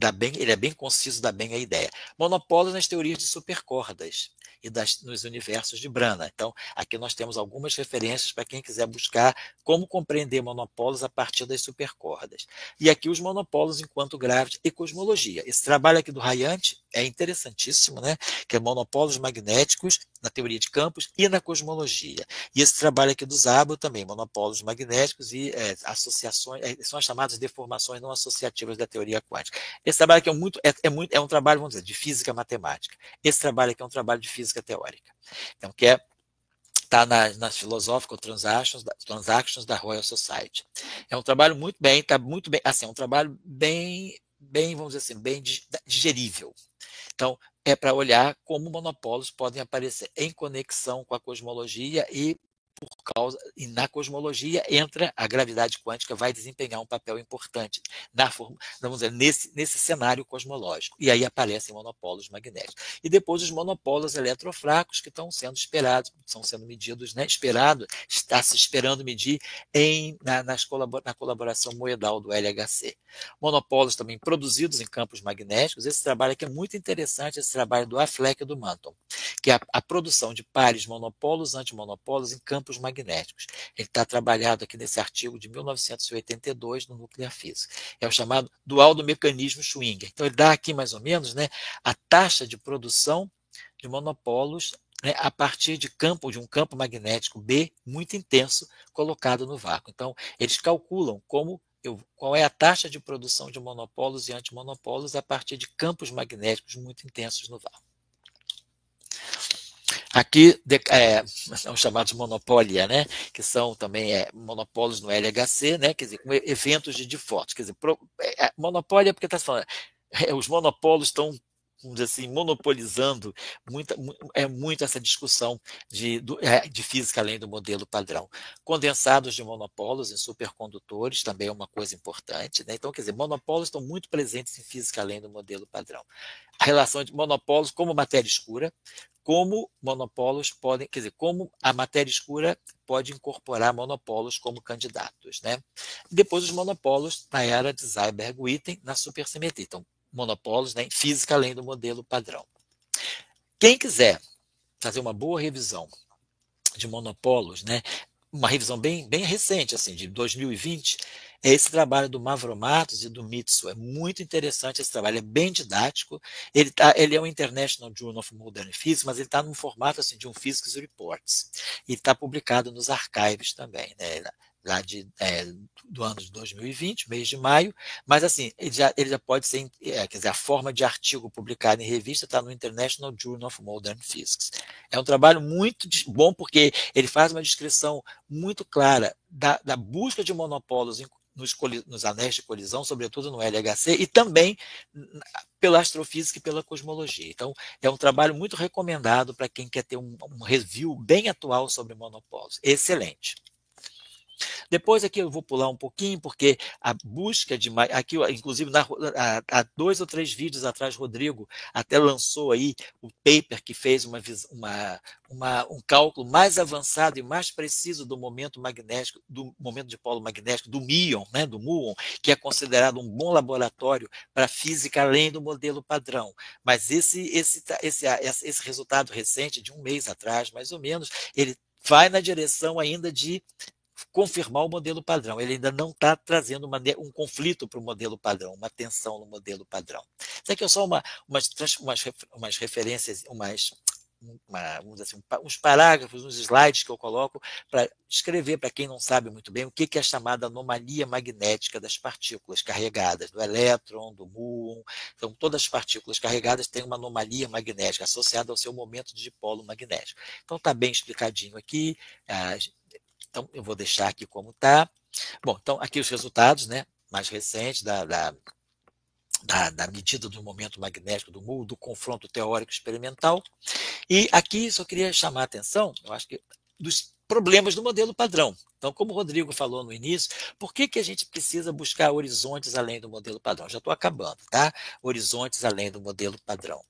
é bem conciso, dá bem a ideia. Monopólios nas teorias de supercordas e nos universos de Brana. Então, aqui nós temos algumas referências para quem quiser buscar como compreender monopólios a partir das supercordas. E aqui os monopólios enquanto gravity e cosmologia. Esse trabalho aqui do Hayant é interessantíssimo, né? Que é monopólios magnéticos na teoria de campos e na cosmologia. E esse trabalho aqui do Szabo também, monopólios magnéticos e associações, são as chamadas deformações não associativas da teoria quântica. Esse trabalho aqui é um trabalho, vamos dizer, de física matemática. Esse trabalho aqui é um trabalho de física teórica. Então, que está nas Philosophical Transactions da Royal Society. É um trabalho está muito bem, assim, é um trabalho bem, vamos dizer assim, bem digerível. Então, é para olhar como monopólios podem aparecer em conexão com a cosmologia e na cosmologia entra a gravidade quântica, vai desempenhar um papel importante vamos dizer, nesse cenário cosmológico. E aí aparecem monopólios magnéticos. E depois os monopólios eletrofracos que estão sendo esperados, estão sendo medidos, né? Está se esperando medir na colaboração moedal do LHC. Monopólios também produzidos em campos magnéticos. Esse trabalho aqui é muito interessante, esse trabalho do Affleck e do Manton, que é a produção de pares monopólios, antimonopólios em campos magnéticos. Ele está trabalhado aqui nesse artigo de 1982 no Nuclear Physics. É o chamado dual do mecanismo Schwinger. Então, ele dá aqui mais ou menos, né, a taxa de produção de monopólios, né, a partir de um campo magnético B muito intenso colocado no vácuo. Então, eles calculam qual é a taxa de produção de monopólios e antimonopólios a partir de campos magnéticos muito intensos no vácuo. Aqui são chamados monopólia, né? Que são também monopólios no LHC, né? Quer dizer, com eventos de default. Quer dizer, monopólia é porque está falando, os monopólios estão, vamos dizer assim, monopolizando muito essa discussão de física além do modelo padrão. Condensados de monopólios em supercondutores também é uma coisa importante, né? Então, quer dizer, monopólios estão muito presentes em física além do modelo padrão. A relação de monopólios como matéria escura, como monopólios podem, quer dizer, como a matéria escura pode incorporar monopólios como candidatos, né? Depois os monopólios na era de Seiberg-Witten na supersimetria. Então, monopólios, né, em física além do modelo padrão. Quem quiser fazer uma boa revisão de monopólios, né, uma revisão bem recente, assim, de 2020, é esse trabalho do Mavromatos e do Mitsu. É muito interessante esse trabalho, é bem didático. Ele é um International Journal of Modern Physics, mas ele está num formato assim, de um Physics Reports. E está publicado nos archives também, né? Lá do ano de 2020, mês de maio, mas assim, ele já pode ser, quer dizer, a forma de artigo publicado em revista está no International Journal of Modern Physics. É um trabalho muito bom porque ele faz uma descrição muito clara da busca de monopólios nos anéis de colisão, sobretudo no LHC, e também pela astrofísica e pela cosmologia. Então, é um trabalho muito recomendado para quem quer ter um review bem atual sobre monopólios. Excelente. Depois aqui eu vou pular um pouquinho, porque a busca de... Aqui, inclusive, há 2 ou 3 vídeos atrás, Rodrigo até lançou aí o paper que fez um cálculo mais avançado e mais preciso do momento magnético, do momento de polo magnético, do MION, né, do muon, que é considerado um bom laboratório para física além do modelo padrão. Mas esse resultado recente, de um mês atrás, mais ou menos, ele vai na direção ainda de confirmar o modelo padrão. Ele ainda não está trazendo um conflito para o modelo padrão, uma tensão no modelo padrão. Isso aqui é só umas referências, vamos dizer assim, uns parágrafos, uns slides que eu coloco para escrever para quem não sabe muito bem o que é a chamada anomalia magnética das partículas carregadas, do elétron, do muon. Então, todas as partículas carregadas têm uma anomalia magnética associada ao seu momento de dipolo magnético. Então, está bem explicadinho aqui. Então, eu vou deixar aqui como está. Bom, então, aqui os resultados, né, mais recentes da medida do momento magnético do muon, do confronto teórico experimental. E aqui só queria chamar a atenção, eu acho que, dos problemas do modelo padrão. Então, como o Rodrigo falou no início, por que a gente precisa buscar horizontes além do modelo padrão? Já estou acabando, tá? Horizontes além do modelo padrão.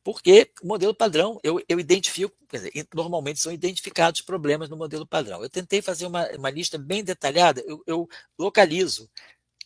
Porque o modelo padrão, eu identifico, quer dizer, normalmente são identificados problemas no modelo padrão. Eu tentei fazer uma lista bem detalhada, eu localizo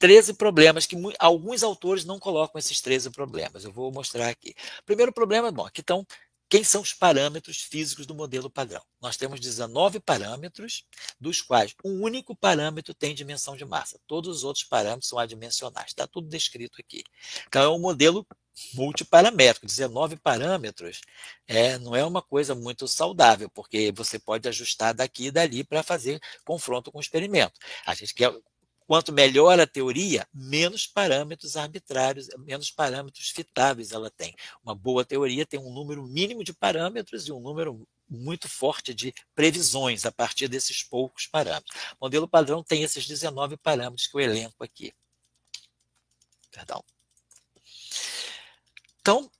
13 problemas que alguns autores não colocam esses 13 problemas. Eu vou mostrar aqui. Primeiro problema, bom, aqui estão quem são os parâmetros físicos do modelo padrão. Nós temos 19 parâmetros, dos quais um único parâmetro tem dimensão de massa. Todos os outros parâmetros são adimensionais. Está tudo descrito aqui. Então, é um modelo multiparamétrico. 19 parâmetros não é uma coisa muito saudável, porque você pode ajustar daqui e dali para fazer confronto com o experimento. A gente quer... Quanto melhor a teoria, menos parâmetros arbitrários, menos parâmetros fitáveis ela tem. Uma boa teoria tem um número mínimo de parâmetros e um número muito forte de previsões a partir desses poucos parâmetros. O modelo padrão tem esses 19 parâmetros que eu elenco aqui. Perdão. Então,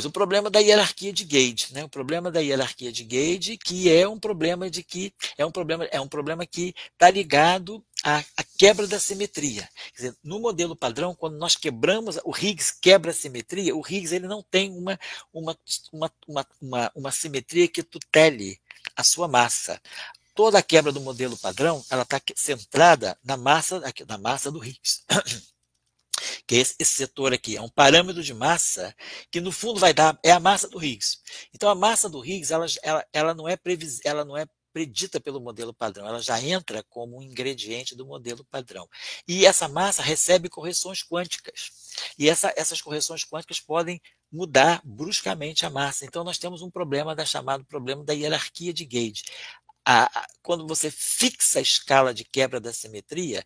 o problema da hierarquia de Gage, né? O problema da hierarquia de Gage, que é um problema que está ligado à quebra da simetria. Quer dizer, no modelo padrão, quando nós quebramos, o Higgs quebra a simetria, o Higgs ele não tem uma simetria que tutele a sua massa. Toda a quebra do modelo padrão, ela está centrada na massa do Higgs. Que esse setor aqui é um parâmetro de massa que no fundo vai dar a massa do Higgs. Então a massa do Higgs ela não é predita pelo modelo padrão, ela já entra como um ingrediente do modelo padrão. E essa massa recebe correções quânticas. E essas correções quânticas podem mudar bruscamente a massa. Então nós temos um problema chamado problema da hierarquia de Gage. Quando você fixa a escala de quebra da simetria,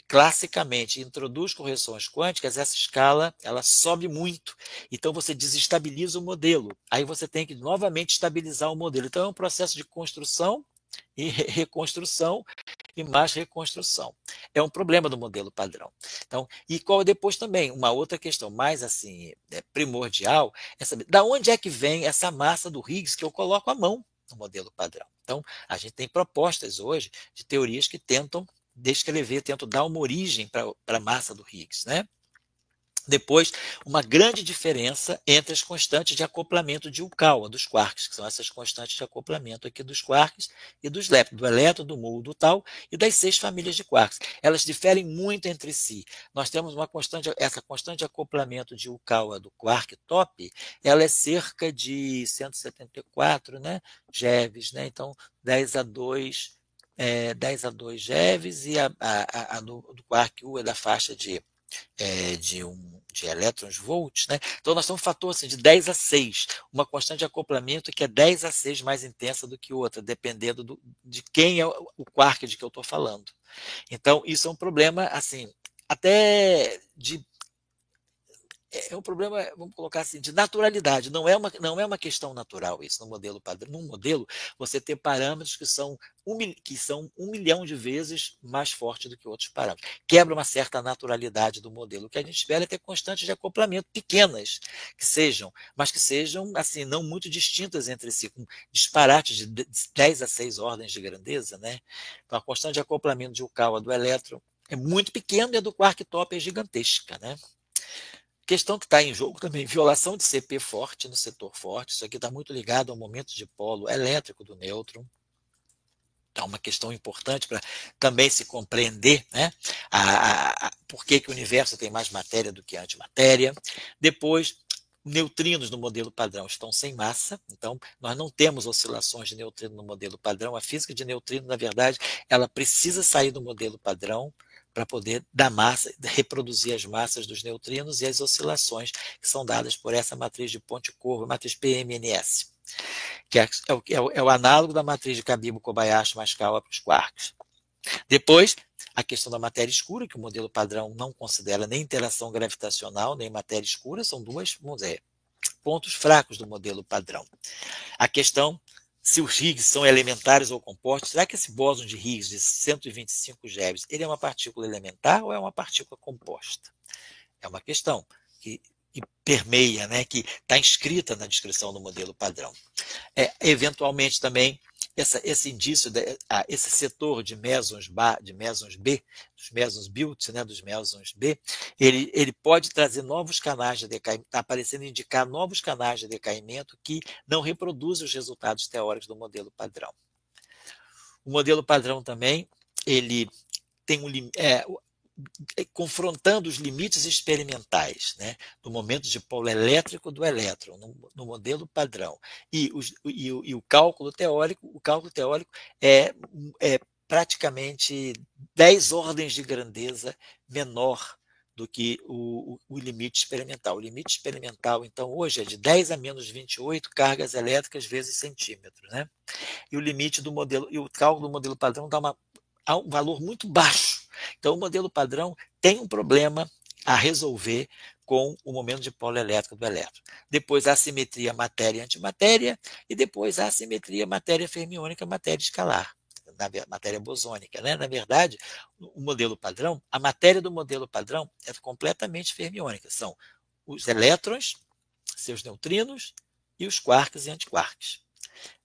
classicamente introduz correções quânticas, essa escala ela sobe muito. Então você desestabiliza o modelo. Aí você tem que novamente estabilizar o modelo. Então é um processo de construção e reconstrução e mais reconstrução. É um problema do modelo padrão. Então, e qual depois também uma outra questão mais assim primordial é saber da onde é que vem essa massa do Higgs que eu coloco à mão no modelo padrão. Então, a gente tem propostas hoje de teorias que tentam dar uma origem para a massa do Higgs, né? Depois, uma grande diferença entre as constantes de acoplamento de Yukawa, dos quarks, que são essas constantes de acoplamento aqui dos quarks e dos leptons, do elétron, do muon, do tau e das 6 famílias de quarks. Elas diferem muito entre si. Nós temos essa constante de acoplamento de Yukawa do quark top, ela é cerca de 174, né, GeVs, né? Então 10 a 2 10 a 2 GeVs, e a do quark U é da faixa de elétrons volts, né? Então nós temos um fator assim, de 10 a 6, uma constante de acoplamento que é 10 a 6 mais intensa do que outra, dependendo de quem é o quark de que eu estou falando. Então isso é um problema assim, até é um problema, vamos colocar assim, de naturalidade. Não é uma questão natural isso no modelo padrão. Num modelo, você ter parâmetros que são 1 milhão de vezes mais fortes do que outros parâmetros. Quebra uma certa naturalidade do modelo. O que a gente espera é ter constantes de acoplamento pequenas, mas que sejam assim, não muito distintas entre si, com disparates de 10 a 6 ordens de grandeza. Né? Então, a constante de acoplamento de Yukawa do elétron é muito pequena e a do quark top é gigantesca. Né? Questão que está em jogo também, violação de CP forte no setor forte. Isso aqui está muito ligado ao momento de polo elétrico do nêutron. É uma questão importante para também se compreender, né, por que o universo tem mais matéria do que antimatéria. Depois, neutrinos no modelo padrão estão sem massa, então nós não temos oscilações de neutrino no modelo padrão. A física de neutrino, na verdade, ela precisa sair do modelo padrão para poder dar massa, reproduzir as massas dos neutrinos e as oscilações que são dadas por essa matriz de Ponte-Corvo, matriz PMNS, que é o análogo da matriz de Kabib-Kobayashi-Maskawa para os quarks. Depois, a questão da matéria escura, que o modelo padrão não considera nem interação gravitacional, nem matéria escura, são pontos fracos do modelo padrão. A questão se os Higgs são elementares ou compostos. Será que esse bóson de Higgs de 125 GeVs, ele é uma partícula elementar ou é uma partícula composta? É uma questão que permeia, né, que está inscrita na descrição do modelo padrão. Eventualmente também, esse indício, esse setor de mesons B, dos mesons built, né, dos mesons B, ele pode trazer novos canais de decaimento, está aparecendo indicar novos canais de decaimento que não reproduzem os resultados teóricos do modelo padrão. O modelo padrão também, ele tem confrontando os limites experimentais, né, no momento de polo elétrico do elétron, no modelo padrão, e o cálculo teórico. O cálculo teórico é praticamente 10 ordens de grandeza menor do que o limite experimental. O limite experimental, então, hoje é de 10 a menos 28 cargas elétricas vezes centímetros. Né? E o limite do modelo, e o cálculo do modelo padrão dá um valor muito baixo. Então, o modelo padrão tem um problema a resolver com o momento de polo elétrico do elétron. Depois, a assimetria matéria-antimatéria, e depois a assimetria matéria fermiônica, matéria escalar, matéria bosônica. Né? Na verdade, o modelo padrão, a matéria do modelo padrão é completamente fermiônica. São os elétrons, seus neutrinos, e os quarks e antiquarks.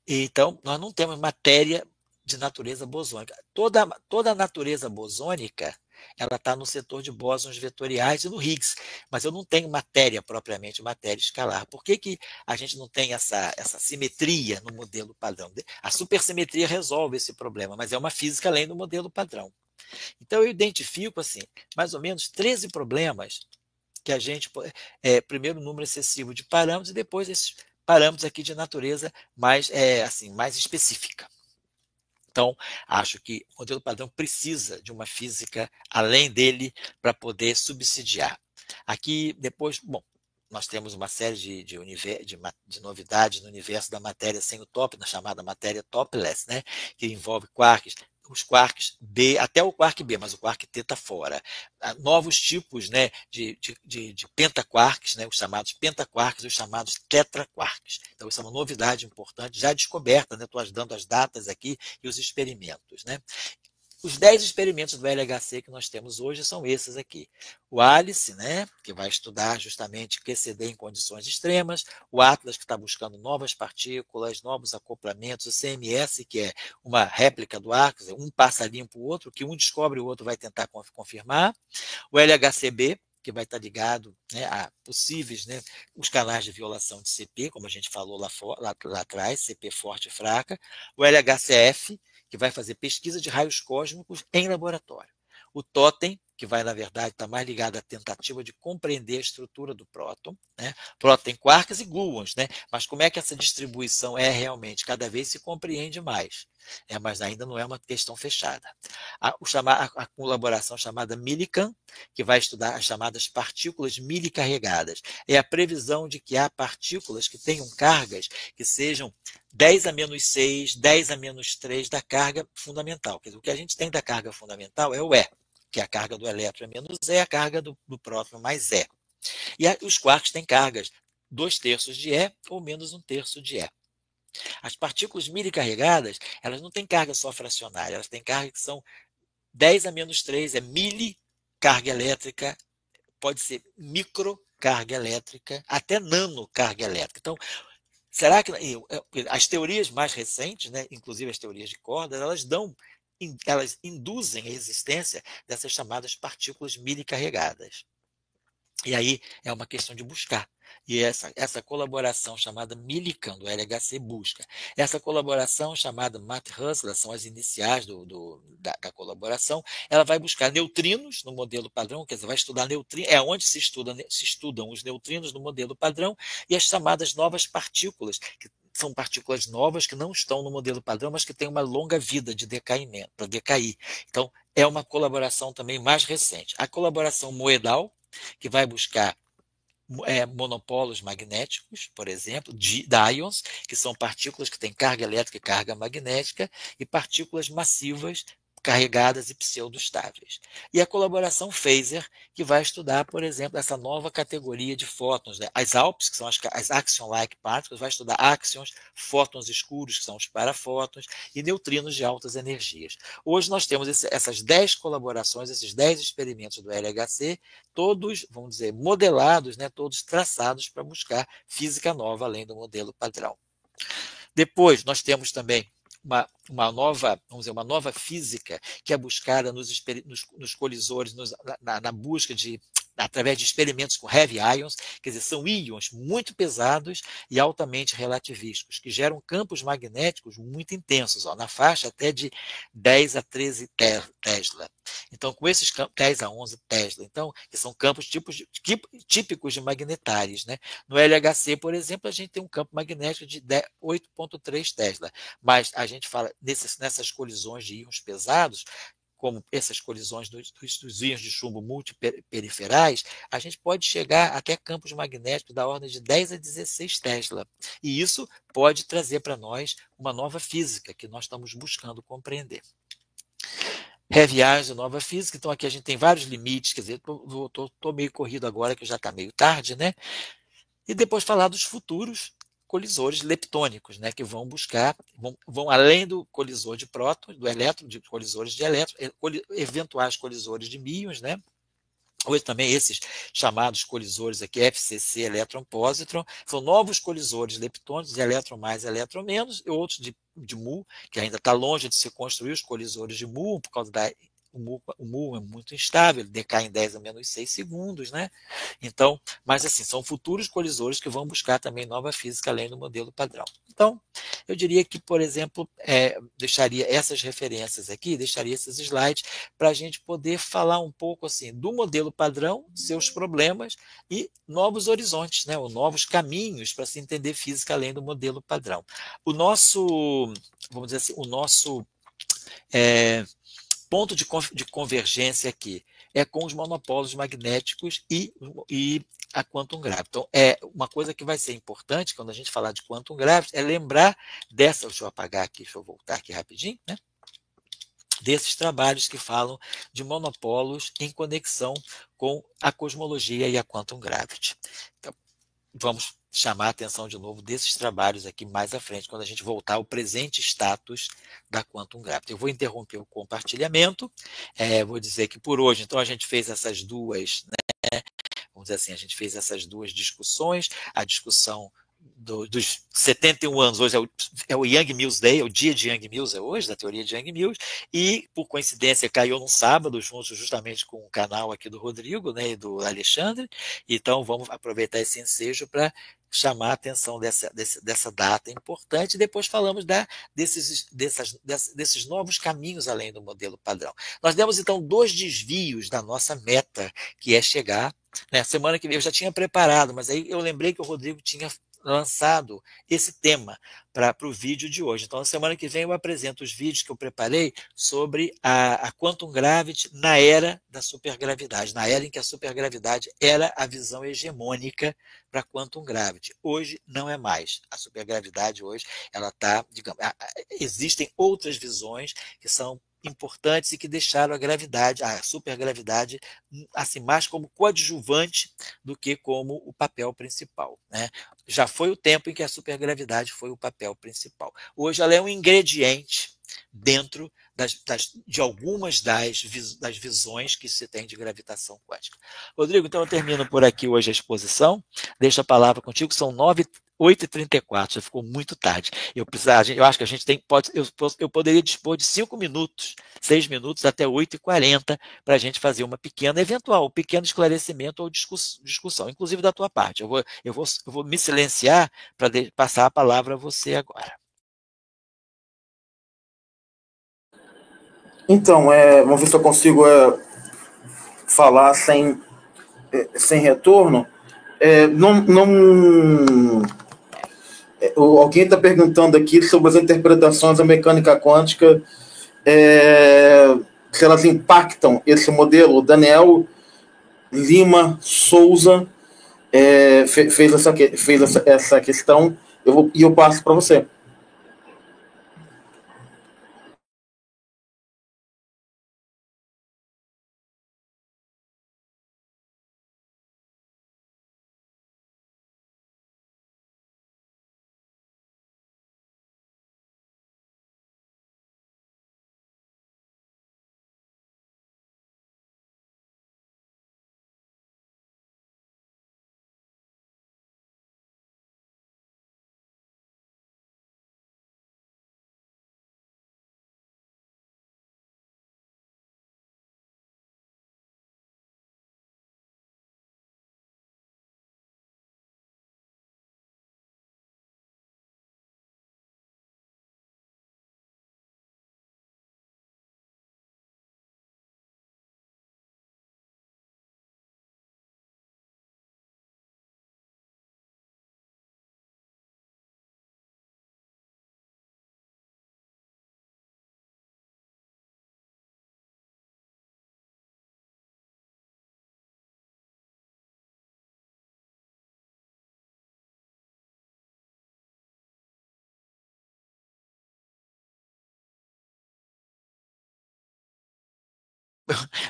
Então, nós não temos matéria de natureza bosônica. Toda a natureza bosônica, ela está no setor de bósons vetoriais e no Higgs, mas eu não tenho matéria propriamente, matéria escalar. Por que a gente não tem essa simetria no modelo padrão? A supersimetria resolve esse problema, mas é uma física além do modelo padrão. Então eu identifico assim, mais ou menos 13 problemas que a gente, primeiro o número excessivo de parâmetros e depois esses parâmetros aqui de natureza mais específica. Então, acho que o modelo padrão precisa de uma física além dele para poder subsidiar. Aqui, depois, bom, nós temos uma série de novidades no universo da matéria sem o top, na chamada matéria topless, né, que envolve quarks, os quarks B, até o quark B, mas o quark T está fora. Novos tipos, né, de pentaquarks, né, os chamados pentaquarks e os chamados tetraquarks. Então, isso é uma novidade importante, já descoberta, né, estou dando as datas aqui e os experimentos. Né. Os 10 experimentos do LHC que nós temos hoje são esses aqui. O ALICE, né, que vai estudar justamente QCD em condições extremas, o ATLAS, que está buscando novas partículas, novos acoplamentos, o CMS, que é uma réplica do ARCS, um passa limpo o outro, que um descobre e o outro vai tentar confirmar, o LHCb, que vai estar ligado, né, a possíveis, né, os canais de violação de CP, como a gente falou lá atrás, CP forte e fraca, o LHCF, que vai fazer pesquisa de raios cósmicos em laboratório. o totem, que vai, na verdade, estar mais ligado à tentativa de compreender a estrutura do próton, né? Próton tem quarks e gluons, né? Mas como é que essa distribuição é realmente? Cada vez se compreende mais, mas ainda não é uma questão fechada. A colaboração chamada Millikan, que vai estudar as chamadas partículas milicarregadas, é a previsão de que há partículas que tenham cargas que sejam 10 a menos 6, 10 a menos 3 da carga fundamental. Quer dizer, o que a gente tem da carga fundamental é o E, que é a carga do elétron é menos E, a carga do próton mais E. E os quarks têm cargas 2/3 de E ou menos 1/3 de E. As partículas milicarregadas, elas não têm carga só fracionária, elas têm carga que são 10 a menos 3, é milicarga elétrica, pode ser microcarga elétrica, até nanocarga elétrica. Então, será que as teorias mais recentes, né, inclusive as teorias de cordas, elas induzem a existência dessas chamadas partículas milicarregadas. E aí é uma questão de buscar. E essa colaboração chamada Millikan, do LHC, busca. Essa colaboração chamada Math-Hussler, são as iniciais da colaboração, ela vai buscar neutrinos no modelo padrão, quer dizer, vai estudar neutrinos, é onde se estudam os neutrinos no modelo padrão, e as chamadas novas partículas, que são partículas novas que não estão no modelo padrão, mas que têm uma longa vida de decaimento, para decair. Então, é uma colaboração também mais recente. A colaboração Moedal, que vai buscar monopolos magnéticos, por exemplo, dions, que são partículas que têm carga elétrica e carga magnética, e partículas massivas carregadas e pseudoestáveis. E a colaboração Phaser, que vai estudar, por exemplo, essa nova categoria de fótons, né? As ALPs, que são as axion-like particles, vai estudar áxions, fótons escuros, que são os parafótons, e neutrinos de altas energias. Hoje nós temos essas 10 colaborações, esses 10 experimentos do LHC, todos, vamos dizer, modelados, né? Todos traçados para buscar física nova, além do modelo padrão. Depois, nós temos também uma nova física que é buscada nos colisores, na busca através de experimentos com heavy ions, quer dizer, são íons muito pesados e altamente relativísticos, que geram campos magnéticos muito intensos, na faixa até de 10 a 13 Tesla. Então, com esses campos, 10 a 11 Tesla, então, que são campos típicos de magnetários, né? No LHC, por exemplo, a gente tem um campo magnético de 8,3 Tesla, mas a gente fala nessas colisões de íons pesados, como essas colisões dos íons de chumbo multiperiferais, a gente pode chegar até campos magnéticos da ordem de 10 a 16 Tesla. E isso pode trazer para nós uma nova física que nós estamos buscando compreender. Heavy ions e nova física, então aqui a gente tem vários limites, quer dizer, estou meio corrido agora, que já está meio tarde, né? E depois falar dos futuros colisores leptônicos, né, que vão buscar, vão além do colisor de prótons, do elétron, de colisores de elétrons, eventuais colisores de míons, né? Hoje também esses chamados colisores aqui, FCC, elétron-pósitron, são novos colisores leptônicos, elétron mais, elétron menos, e outros de mu, que ainda está longe de se construir os colisores de mu, por causa da o mu é muito instável, ele decai em 10 a menos 6 segundos, né? Então, mas assim, são futuros colisores que vão buscar também nova física além do modelo padrão. Então, eu diria que, por exemplo, deixaria essas referências aqui, deixaria esses slides para a gente poder falar um pouco assim do modelo padrão, seus problemas e novos horizontes, né? Ou novos caminhos para se entender física além do modelo padrão. O nosso, vamos dizer assim, o nosso ponto de convergência aqui é com os monopolos magnéticos e a quantum gravity. Então, uma coisa que vai ser importante quando a gente falar de quantum gravity é lembrar dessa, deixa eu apagar aqui, deixa eu voltar aqui rapidinho, né? Desses trabalhos que falam de monopolos em conexão com a cosmologia e a quantum gravity. Então, vamos chamar a atenção de novo desses trabalhos aqui mais à frente, quando a gente voltar ao presente status da quantum gravity. Eu vou interromper o compartilhamento, vou dizer que por hoje, então, a gente fez essas duas, né, vamos dizer assim, a gente fez essas duas discussões, a discussão dos 71 anos, hoje é o Young Mills Day, é o dia de Young Mills, é hoje, da teoria de Young Mills, e por coincidência caiu num sábado, junto justamente com o canal aqui do Rodrigo, né, e do Alexandre, então vamos aproveitar esse ensejo para chamar a atenção dessa data importante, e depois falamos desses novos caminhos além do modelo padrão. Nós demos, então, 2 desvios da nossa meta, que é chegar, né, semana que vem eu já tinha preparado, mas aí eu lembrei que o Rodrigo tinha lançado esse tema para o vídeo de hoje. Então, na semana que vem eu apresento os vídeos que eu preparei sobre a Quantum Gravity na era da supergravidade, na era em que a supergravidade era a visão hegemônica para a Quantum Gravity. Hoje não é mais. A supergravidade hoje, ela está, digamos, existem outras visões que são importantes e que deixaram a gravidade, a supergravidade, assim, mais como coadjuvante do que como o papel principal, né? Já foi o tempo em que a supergravidade foi o papel principal. Hoje ela é um ingrediente dentro de algumas das visões que se tem de gravitação quântica. Rodrigo, então eu termino por aqui hoje a exposição, deixo a palavra contigo, são 8h34, já ficou muito tarde. Eu acho que a gente eu poderia dispor de 5 minutos, 6 minutos até 8h40 para a gente fazer uma pequeno esclarecimento ou discussão, inclusive da tua parte. Eu vou me silenciar para passar a palavra a você agora. Então, vamos ver se eu consigo falar sem retorno. Alguém está perguntando aqui sobre as interpretações da mecânica quântica, se elas impactam esse modelo. O Daniel Lima Souza fez essa questão, e eu passo para você.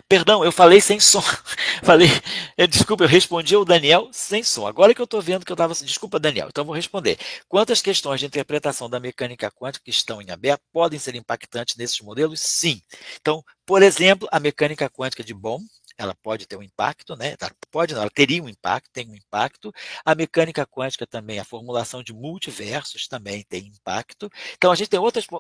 Perdão, eu falei sem som. Desculpa, eu respondi ao Daniel sem som. Agora que eu estou vendo que eu estava. Desculpa, Daniel, então vou responder. Quantas questões de interpretação da mecânica quântica que estão em aberto podem ser impactantes nesses modelos? Sim. Então, por exemplo, a mecânica quântica de Bohm, ela pode ter um impacto, né? Ela teria um impacto, tem um impacto. A mecânica quântica também, a formulação de multiversos também tem impacto. Então, a gente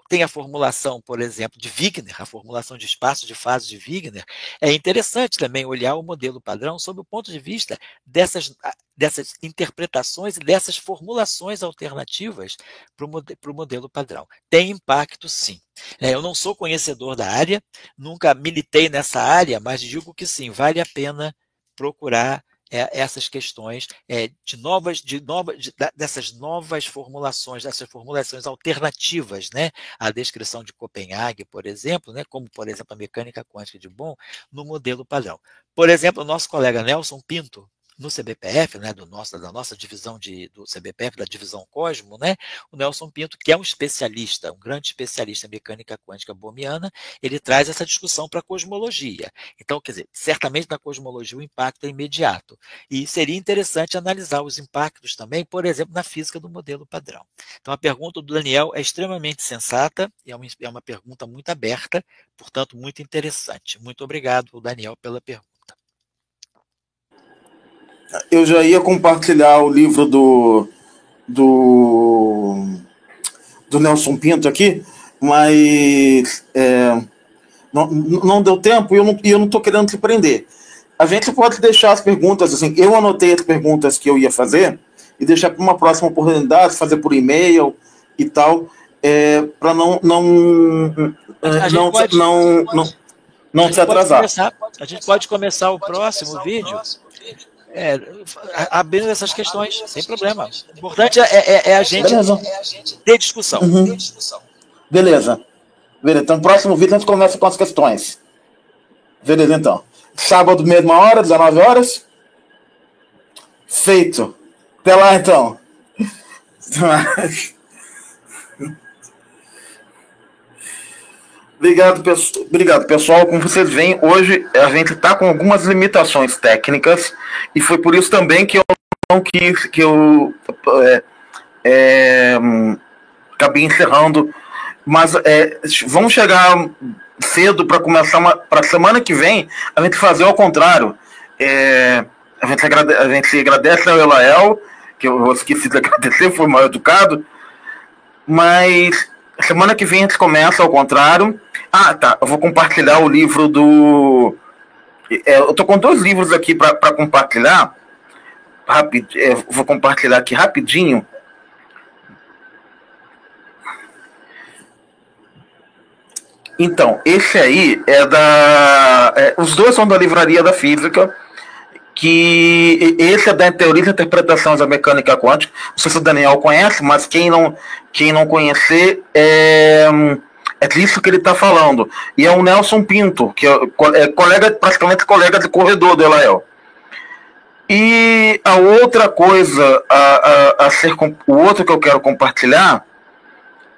tem a formulação, por exemplo, de Wigner, a formulação de espaço de fase de Wigner. É interessante também olhar o modelo padrão sob o ponto de vista dessas interpretações e dessas formulações alternativas para o modelo padrão. Tem impacto, sim. Eu não sou conhecedor da área, nunca militei nessa área, mas digo que sim, vale a pena procurar essas questões dessas novas formulações, dessas formulações alternativas, né, à descrição de Copenhague, por exemplo, né, como, por exemplo, a mecânica quântica de Bohm, no modelo padrão. Por exemplo, o nosso colega Nelson Pinto, no CBPF, né, da nossa divisão do CBPF, da divisão Cosmo, né, o Nelson Pinto, que é um especialista, um grande especialista em mecânica quântica bohmiana, ele traz essa discussão para a cosmologia. Então, quer dizer, certamente na cosmologia o impacto é imediato. E seria interessante analisar os impactos também, por exemplo, na física do modelo padrão. Então, a pergunta do Daniel é extremamente sensata, e é uma pergunta muito aberta, portanto, muito interessante. Muito obrigado, Daniel, pela pergunta. Eu já ia compartilhar o livro do Nelson Pinto aqui, mas não deu tempo e eu não estou querendo te prender. A gente pode deixar as perguntas, assim, eu anotei as perguntas que eu ia fazer, e deixar para uma próxima oportunidade, fazer por e-mail e tal, para não se atrasar. A gente pode começar o próximo vídeo abrindo essas questões, sem problema. O importante é a gente ter discussão. Uhum. Beleza. Então, no próximo vídeo a gente começa com as questões. Beleza, então. Sábado, mesma hora, 19 horas. Feito. Até lá, então. Obrigado, pessoal. Como vocês veem, hoje a gente está com algumas limitações técnicas e foi por isso também que eu não quis, que eu acabei encerrando. Mas vamos chegar cedo para começar para a semana que vem a gente fazer ao contrário. A gente agradece ao Elael, que eu esqueci de agradecer, foi mal educado, mas semana que vem a gente começa ao contrário. Tá, eu vou compartilhar o livro do... eu tô com 2 livros aqui para compartilhar. Vou compartilhar aqui rapidinho. Então, esse aí os 2 são da Livraria da Física, que esse é da Teoria e Interpretações da Mecânica Quântica. Não sei se o Daniel conhece, mas quem não conhecer, é disso que ele está falando. E é o Nelson Pinto, que é praticamente colega de corredor do Elael. E a outra coisa, o outro que eu quero compartilhar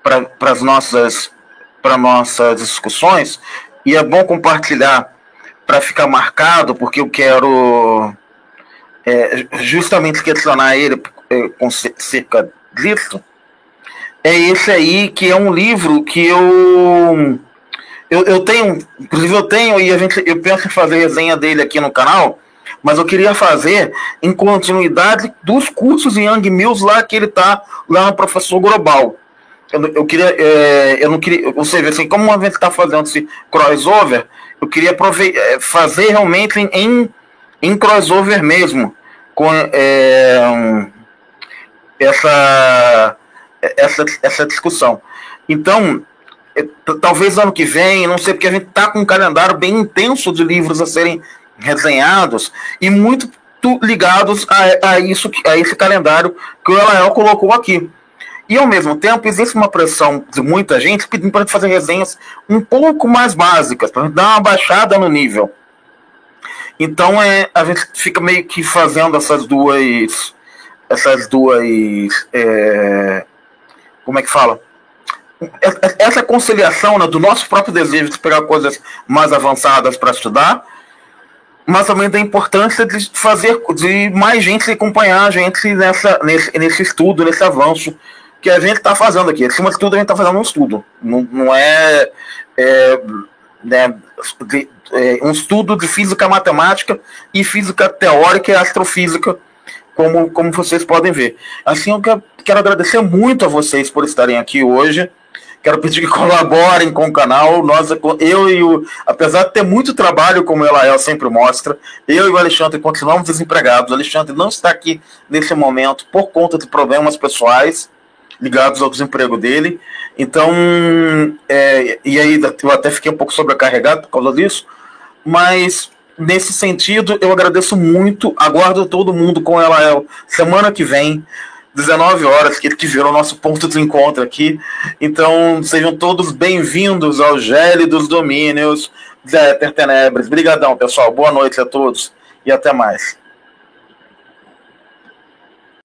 para nossas discussões, e é bom compartilhar para ficar marcado, porque eu quero justamente questionar ele com cerca disso. É esse aí, que é um livro que eu tenho, inclusive e eu penso em fazer resenha dele aqui no canal, mas eu queria fazer em continuidade dos cursos em Yang Mills lá que ele está lá no Professor Global. Eu não queria, ou seja, assim, como a gente está fazendo esse crossover, eu queria fazer realmente em crossover mesmo, com essa discussão. Então, talvez ano que vem, não sei, porque a gente está com um calendário bem intenso de livros a serem resenhados e muito ligados a esse calendário que o Elael colocou aqui. E, ao mesmo tempo, existe uma pressão de muita gente pedindo para a gente fazer resenhas um pouco mais básicas, para a gente dar uma baixada no nível. Então, a gente fica meio que fazendo essas duas como é que fala? Essa conciliação, né, do nosso próprio desejo de pegar coisas mais avançadas para estudar, mas também da importância de mais gente acompanhar a gente nesse estudo, nesse avanço que a gente está fazendo aqui. Acima de tudo, a gente está fazendo um estudo. Não um estudo de física matemática e física teórica e astrofísica, como vocês podem ver. Assim, eu quero agradecer muito a vocês por estarem aqui hoje. Quero pedir que colaborem com o canal. Apesar de ter muito trabalho, como o Elael sempre mostra, eu e o Alexandre continuamos desempregados. O Alexandre não está aqui nesse momento por conta de problemas pessoais ligados ao desemprego dele. Então, e aí eu até fiquei um pouco sobrecarregado por causa disso, mas nesse sentido eu agradeço muito, aguardo todo mundo com o Elael semana que vem, 19 horas, que virou nosso ponto de encontro aqui. Então, sejam todos bem-vindos ao Gélidos Domínios da Éter Tenebres. Obrigadão, pessoal. Boa noite a todos e até mais.